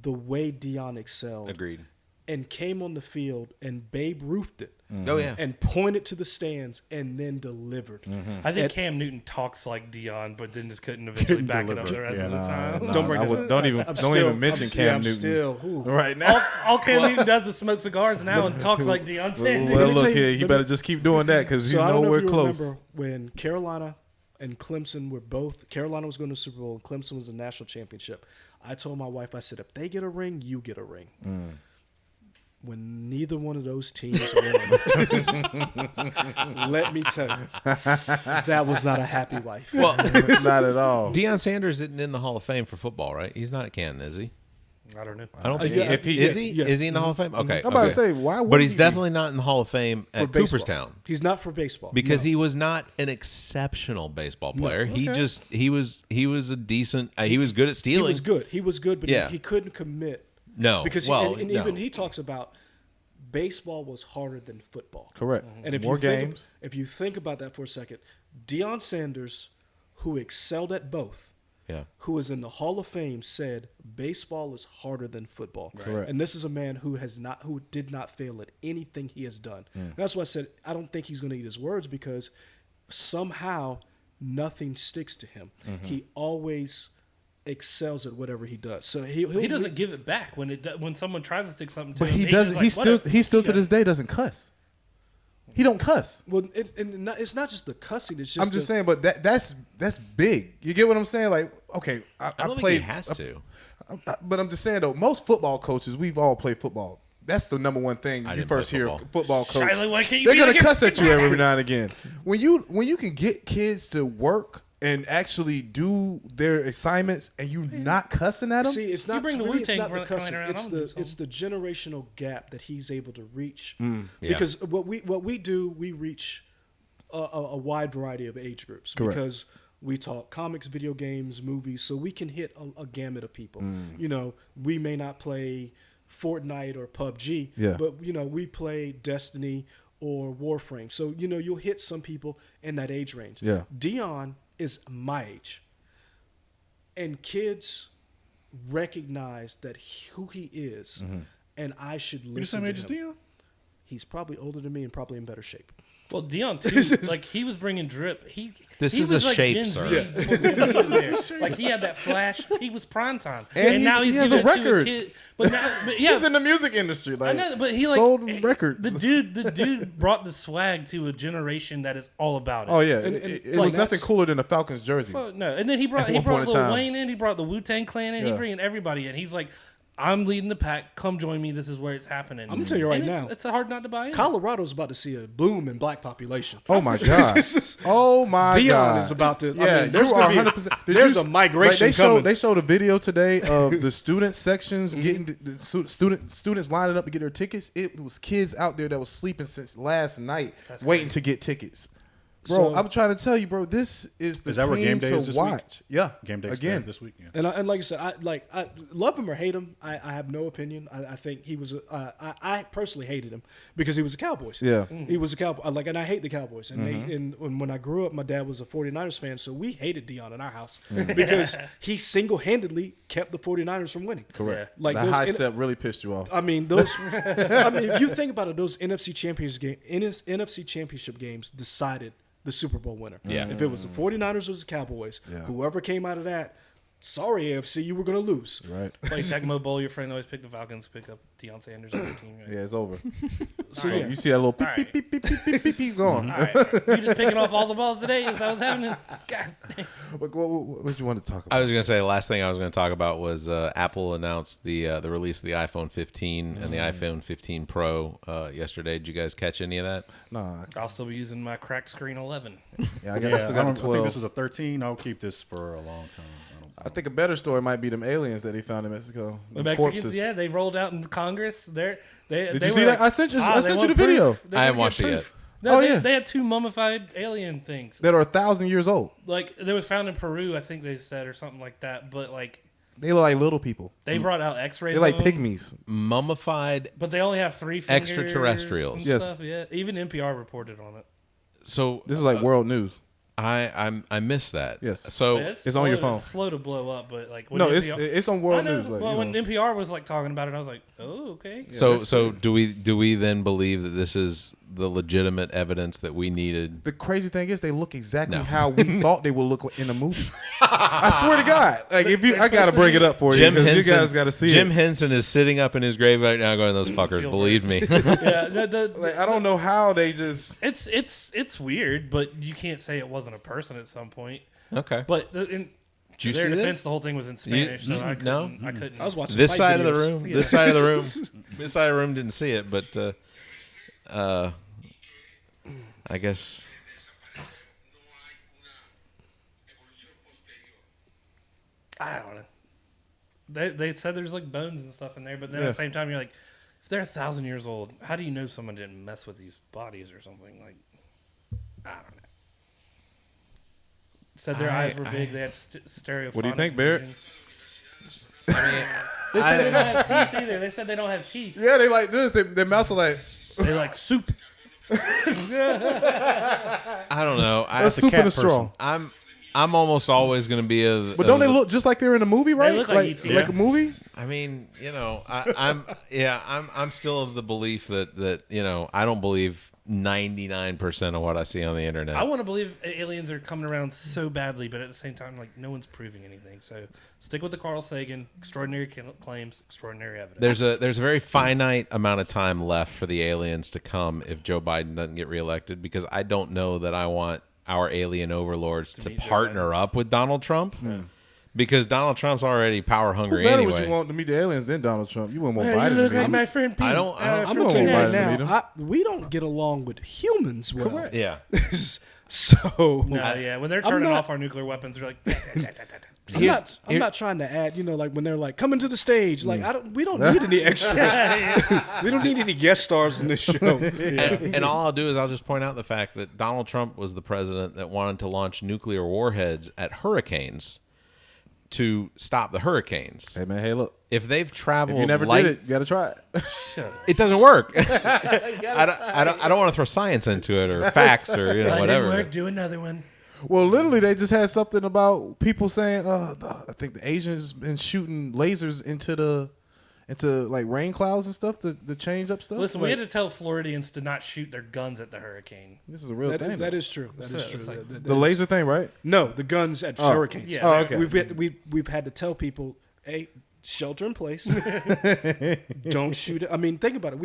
the way Deion excelled. Agreed. And came on the field and Babe Ruthed it. Oh yeah. And pointed to the stands and then delivered. I think Cam Newton talks like Dion, but then just couldn't eventually back it up the rest of the time. Don't bring I it would- up. don't even I'm don't still- even mention I'm- Cam yeah, I'm Newton still, ooh. right now. All Cam Newton does is smoke cigars now and talks like Deion Sanders. Well, me look tell you- here, let you me- better just keep doing that because he's So I don't know nowhere if you close. remember when Carolina and Clemson were both. Carolina was going to the Super Bowl and Clemson was the national championship. I told my wife, I said, if they get a ring, you get a ring. When neither one of those teams won, let me tell you, that was not a happy wife. Well, Not at all. Deion Sanders isn't in the Hall of Fame for football, right? He's not at Canton, is he? I don't know. I don't think yeah, if he yeah, is he yeah. is he in the Hall of Fame? Okay, I'm about to okay. say, why would But he's he be? definitely not in the Hall of Fame For at baseball. Cooperstown He's not for baseball because no. he was not an exceptional baseball player. He Okay. just he was a decent. He was good at He stealing. was good. He was good, but Yeah. he couldn't commit. No, Because well, and no. even he talks about baseball was harder than football. Correct. And if More you think, games. if you think about that for a second, Deion Sanders, who excelled at both, Yeah. who is in the Hall of Fame, said baseball is harder than football. Correct. And this is a man who did not fail at anything he has done. And that's why I said I don't think he's going to eat his words because somehow nothing sticks to him. He always excels at whatever he does. So He doesn't give it back when someone tries to stick something to But him. he he's doesn't. just like, He still to Yeah. this day doesn't cuss. He don't cuss. Well, it's not just the cussing. It's just I'm just saying, but that's big. You get what I'm saying? Like, okay, I I don't played. think he has to. But I'm just saying though, most football coaches, we've all played football. That's the number one thing I you didn't first play hear football. football coach. Shiloh, why can't you They're be gonna like cuss at you everybody? every now and again. When you can get kids to work and actually do their assignments and you not cussing at them. See, it's not bring for the me, it's Wu-Tang not the running cussing. around, It's I'm gonna the do it's the generational gap that he's able to reach. Yeah. Because what we do, we reach a wide variety of age groups. Correct. Because we talk comics, video games, movies, so we can hit a gamut of people. You know, we may not play Fortnite or PUBG, Yeah. but you know, we play Destiny or Warframe. So you know, you'll hit some people in that age range. Yeah. Dion is my age, and kids recognize that who he is, and I should You the listen same to age as him. Dion? He's probably older than me and probably in better shape. Well, Dion too. This is- Like he was bringing drip. This he is was a like shape, Gen sir. Z when he was there. Like he had that flash. He was prime time, And now he he's has giving a it to record. kid. But now, yeah, He's in the music industry. I Like, know, but he like sold records. The dude brought the swag to a generation that is all about it. Oh yeah, And- it and was like nothing that's- cooler than a Falcons jersey. Well, no, and then he brought At one point in Lil time. Wayne in. He brought the Wu-Tang Clan in. He Yeah. bringing everybody in. He's like, I'm leading the pack. Come join me. This is where it's happening. I'm gonna tell you right And now, it's hard not to buy in. Colorado's about to see a boom in black population. Oh my god! Oh my Dion god! is about to. Yeah, I mean, there's you gonna are be 100%. Did there's you- a migration like, coming. They showed a video today of the student sections getting the students lining up to get their tickets. It was kids out there that was sleeping since last night, waiting to get tickets. Bro, So- I'm trying to tell you, bro. This is the Is that where team game day to is this week? watch. Yeah, Game day again. this week. Yeah. And like I said, I love him or hate him. I have no opinion. I think he was. I personally hated him because he was a Cowboys. Yeah. he was a Cowboy. And I hate the Cowboys. And and when I grew up, my dad was a 49ers fan, so we hated Dion in our house because he single handedly kept the 49ers from winning. Correct. Like the those high N- step really pissed you off. I mean those. I mean, if you think about it, those NFC championship games decided the Super Bowl winner. Yeah. If it was the 49ers or the Cowboys, Yeah. whoever came out of that, sorry, AFC, you were going to lose. Right. Like Tecmo Bowl, your friend always picked the Falcons, pick up Deion Sanders on their team. Right? Yeah, it's over. So, All right. yeah. You see that little beep, All beep, right. beep, beep, beep, beep, beep, beep going. All right. You just picking off all the balls today? Is that what's happening? God dang. What you want to talk about? I was going to say the last thing I was going to talk about was Apple announced the release of the iPhone 15 and the iPhone 15 Pro yesterday. Did you guys catch any of that? Nah. I'll still be using my cracked screen 11. Yeah, I Yeah, still I got a think 12. this is a 13. I'll keep this for a long time. I think a better story might be them aliens that they found in Mexico. The The Mexicans, corpses. yeah, they rolled out in Congress. Did Did you see that? I sent you the video. I haven't watched it yet. No, Oh, they, yeah. they had 2 mummified alien things. That are 1,000 years old. Like, they was found in Peru, I think they said, or something like that. But, like, They look like little people. they brought out x-rays They're like of them, pygmies. Mummified. but they only have 3 fingers Extraterrestrials. and Yes. stuff. Yeah, even NPR reported on it. So This is like world news. I missed that. Yes. So It's on your slow- phone. It's slow to blow up, but, like, when No, NPR, it's on I world know, news. Like, well, you when know. NPR was, like, talking about it, I was like, oh, okay. so do we then believe that this is the legitimate evidence that we needed? The crazy thing is, they look exactly No. how we thought they would look in a movie. I swear to God, like if you, I gotta bring it up for you Jim because Henson, you guys gotta see Jim it. Henson is sitting up in his grave right now, going, "Those fuckers, Spielberg. believe me." Yeah, Like, I don't know how they just. it's weird, but you can't say it wasn't a person at some point. Okay. But in Did you to their see defense, this? the whole thing was in Spanish, so I couldn't. no? I couldn't. I was watching This fight side of the videos. room. Yeah. This side of the room. This side of the room didn't see it, but I guess. I don't know. They said there's like bones and stuff in there, but then at Yeah. the same time, you're like, if they're 1,000 years old, how do you know someone didn't mess with these bodies or something? Like, I don't know. Said their eyes were big. They had stereophonic. What do you think, Barrett? vision. They said they don't have teeth either. They said they don't have teeth. Yeah, they like this. Their mouths are like They're like soup. I don't know. a soup in a straw. I'm almost always going to be a. But don't they look just like they're in a movie, right? look like E.T. like a movie. I mean, you know, I'm still of the belief that you know, I don't believe 99% of what I see on the internet. I want to believe aliens are coming around so badly, but at the same time, like, no one's proving anything. So stick with the Carl Sagan. Extraordinary claims, extraordinary evidence. There's a very finite amount of time left for the aliens to come if Joe Biden doesn't get reelected, because I don't know that I want our alien overlords to meet Joe partner up with Donald Trump, because Donald Trump's already power Who hungry better anyway. would you want to meet the aliens than Donald Trump? You wouldn't want Hey, Biden you look to like meet my him. friend Pete. I don't- I'm from going to tell you China. right Biden to meet now, we don't get along with humans well. Correct. Yeah. So No, yeah, when they're I'm turning not- off our nuclear weapons, they're like, I'm not trying to add, like when they're like coming to the stage, like we don't need any extra. We don't need any guest stars in this show. And all I'll do is I'll just point out the fact that Donald Trump was the president that wanted to launch nuclear warheads at hurricanes to stop the hurricanes. Hey man, hey look. If they've traveled, If you never light, did it, you got to try it. it doesn't work. I don't want to throw science into it or facts or whatever. do another one. Well, literally, they just had something about people saying, I think the Asians been shooting lasers into like rain clouds and stuff to change up stuff. Listen, like, we had to tell Floridians to not shoot their guns at the hurricane. this is a real thing. That is true. That So is it's true. like- That the is- laser thing, right? No, the guns at hurricanes. Yeah, Oh, okay. We've had to tell people, hey, shelter in place. Don't shoot it. I mean, think about it.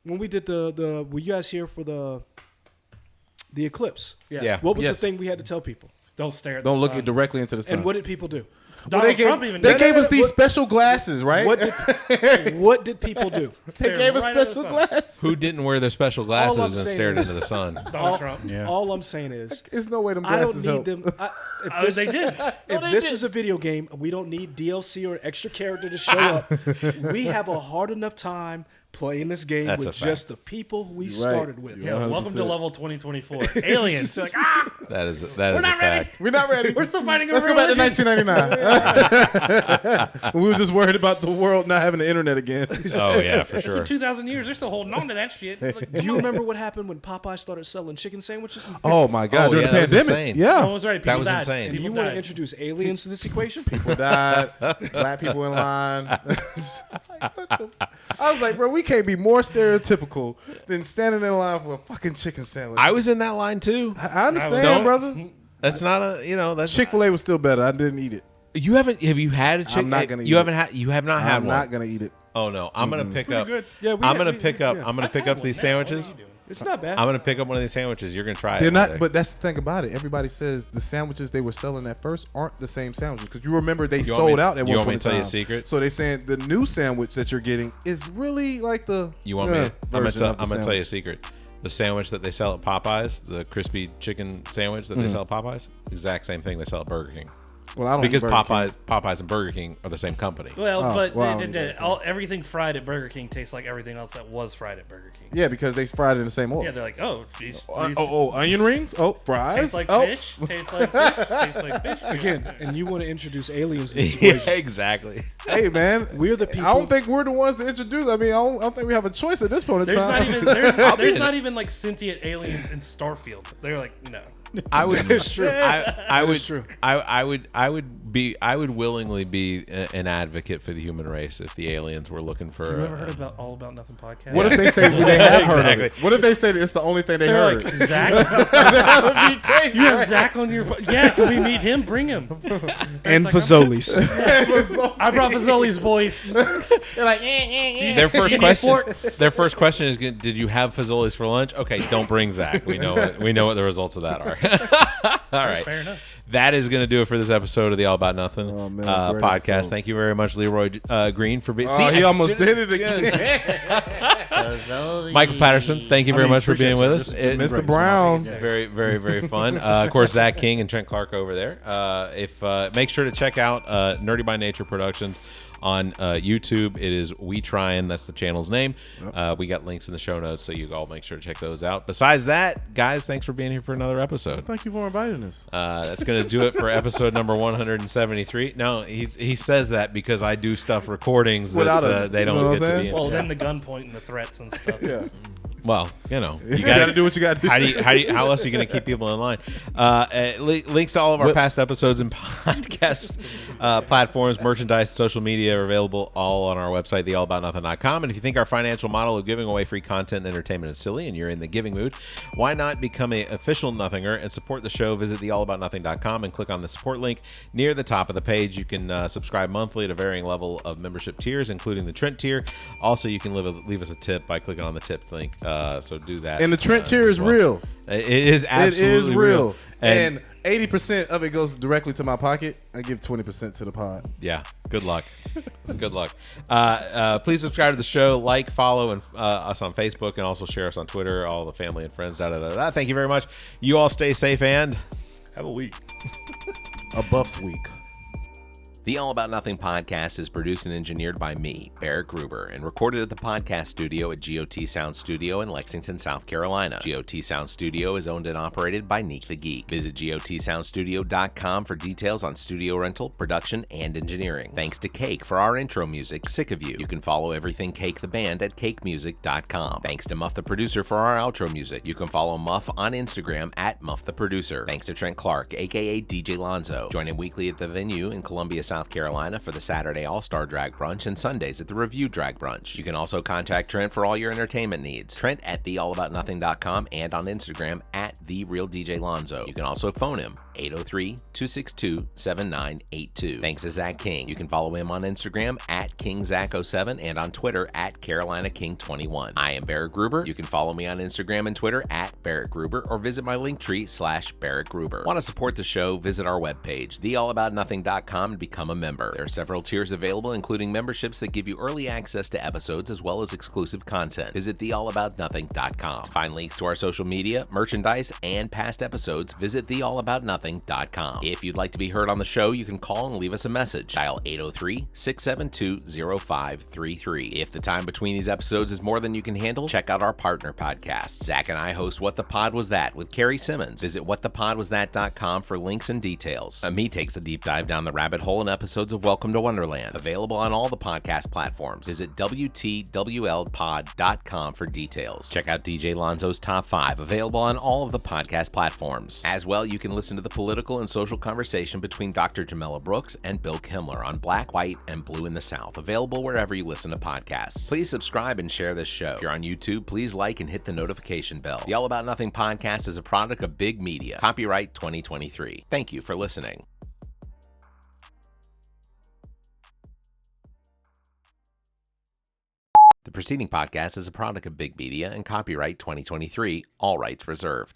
When we did were you guys here for the eclipse? Yeah. What was Yes. the thing we had to tell people? Don't stare at Don't the look sun. it directly into the sun. And what did people do? Donald they gave, Trump even they did gave that. us these special glasses, right? What did people do? they Stare gave us right at the special sun. glasses. Who didn't wear their special I'm glasses and saying stared is- into the sun? Donald Trump. Yeah. All I'm saying is, There's no way them I don't glasses need help. them. If Oh, this, they did. if this is a video game, we don't need DLC or extra character to show up. We have a hard enough time playing this game That's a with fact. just the people we started with. You're Yeah, welcome to 100%. level 2024. Aliens. They're like, That is a not ready. fact. We're not ready. we're still fighting Let's over go back to religion. 1999. We were just worried about the world not having the internet again. Oh yeah, for It's sure. been 2,000 years. They're still holding on to that shit. Like, Do you remember what happened when Popeye started selling chicken sandwiches? Oh my God! Oh, during yeah, the that was pandemic, insane. no one yeah, was ready. People That was died. insane. And People you want to died. introduce aliens to this equation? people died. Black people in line. I was like, bro, we can't be more stereotypical than standing in line for a fucking chicken sandwich. I was in that line too. I understand, Don't- brother. That's not that's Chick-fil-A was still better. I didn't eat it. You haven't? Have you had a chicken? I'm not gonna eat You it. haven't had. You have not had I'm one. not gonna eat it. Oh no! I'm gonna pick up. Yeah, I'm gonna pick up. I'm gonna I've pick had up one these now. What are sandwiches. you doing? It's not bad. I'm gonna pick up one of these sandwiches. You're gonna try They're it. not, but that's the thing about it. Everybody says the sandwiches they were selling at first aren't the same sandwiches because you remember they want sold me- out at you one want me point to in tell you time. a secret? So they saying the new sandwich that you're getting is really like the You want me? I'm gonna version tell. of the I'm gonna tell you a sandwich. secret. The sandwich that they sell at Popeyes, the crispy chicken sandwich that they sell at Popeyes, exact same thing they sell at Burger King. Well, I don't Because eat Burger King. Popeyes and Burger King are the same company. Well, Oh, but well, I don't eat Burger King. everything fried at Burger King tastes like everything else that was fried at Burger King. Yeah, because they fried it in the same oil. Yeah, they're like, oh, these Onion rings? Oh, fries? tastes like oh. fish. Tastes like fish. Tastes like fish. Again, and you want to introduce aliens to this yeah, equation. exactly. Hey, man. We're the people. I don't think we're the ones to introduce. I mean, I don't think we have a choice at this point in There's time. not even there's not even like sentient aliens in Starfield. They're like, no. I would. It's true. I would. true. I would willingly be an advocate for the human race if the aliens were looking for. You ever heard about All About Nothing podcast? What if they say they have heard of Exactly. it? What if they say that it's the only thing they They're heard? like, Zach, That would be crazy. you have Zach on your. Yeah, can we meet him? Bring him. And like, Fazoli's. I brought Fazoli's voice. Their first question. Their first question is, "Did you have Fazoli's for lunch?" Okay, don't bring Zach. We know what the results of that are. All right. Fair enough. That is going to do it for this episode of the All About Nothing Oh, man, great podcast. episode. Thank you very much, Leroy Green, for being. Oh, he almost did it again. Michael Patterson, thank you very much for being with us. Mr. Brown. Very, very, very fun. Of course, Zach King and Trent Clark over there. Make sure to check out Nerdy by Nature Productions on YouTube. It is We Tryin'. That's the channel's name. We got links in the show notes, so you all make sure to check those out. Besides that, guys, thanks for being here for another episode. Thank you for inviting us. That's going to do it for episode number 173. No, he says that because I do stuff recordings that Without us. they You know don't what get I'm to be saying? in. Well, then the gunpoint and the threats and stuff. Yeah. Well, you You got to do what you got to do. how else are you going to keep people in line? Links to all of our past episodes and podcast platforms, merchandise, social media are available all on our website, theallaboutnothing.com. And if you think our financial model of giving away free content and entertainment is silly and you're in the giving mood, why not become an official Nothinger and support the show? Visit theallaboutnothing.com and click on the support link near the top of the page. You can subscribe monthly at a varying level of membership tiers, including the Trent tier. Also, you can leave us a tip by clicking on the tip link. So do that. And the Trent tier as is well. real. It is absolutely It is real. And, And 80% of it goes directly to my pocket. I give 20% to the pod. yeah, good luck. Good luck. Please subscribe to the show, like, follow, and us on Facebook, and also share us on Twitter, all the family and friends. Thank you very much. You all stay safe and Have a week. A Buffs week. The All About Nothing podcast is produced and engineered by me, Barrett Gruber, and recorded at the podcast studio at GOT Sound Studio in Lexington, South Carolina. GOT Sound Studio is owned and operated by Neek the Geek. Visit gotsoundstudio.com for details on studio rental, production, and engineering. Thanks to Cake for our intro music, Sick of You. You can follow everything Cake the Band at cakemusic.com. Thanks to Muff the Producer for our outro music. You can follow Muff on Instagram at Muff the Producer. Thanks to Trent Clark, aka DJ Lonzo. Join him weekly at the venue in Columbia, South Carolina for the Saturday All-Star Drag Brunch and Sundays at the Review Drag Brunch. You can also contact Trent for all your entertainment needs. Trent at theallaboutnothing.com and on Instagram at TheRealDJLonzo. You can also phone him 803-262-7982. Thanks to Zach King. You can follow him on Instagram at KingZach07 and on Twitter at CarolinaKing21. I am Barrett Gruber. You can follow me on Instagram and Twitter at Barrett Gruber or visit my linktree /Barrett Gruber. Want to support the show? Visit our webpage, theallaboutnothing.com, and become a member. There are several tiers available, including memberships that give you early access to episodes as well as exclusive content. Visit theallaboutnothing.com. To find links to our social media, merchandise, and past episodes, visit theallaboutnothing.com. If you'd like to be heard on the show, you can call and leave us a message. Dial 803-672-0533. If the time between these episodes is more than you can handle, check out our partner podcast. Zach and I host What the Pod Was That with Carrie Simmons. Visit whatthepodwasthat.com for links and details. Me takes a deep dive down the rabbit hole in episodes of Welcome to Wonderland, available on all the podcast platforms. Visit WTWLpod.com for details. Check out DJ Lonzo's Top 5, available on all of the podcast platforms. As well, you can listen to the political and social conversation between Dr. Jamela Brooks and Bill Kimmler on Black, White, and Blue in the South, available wherever you listen to podcasts. Please subscribe and share this show. If you're on YouTube, please like and hit the notification bell. The All About Nothing podcast is a product of Big Media. Copyright 2023. Thank you for listening. The preceding podcast is a product of Big Media and copyright 2023, all rights reserved.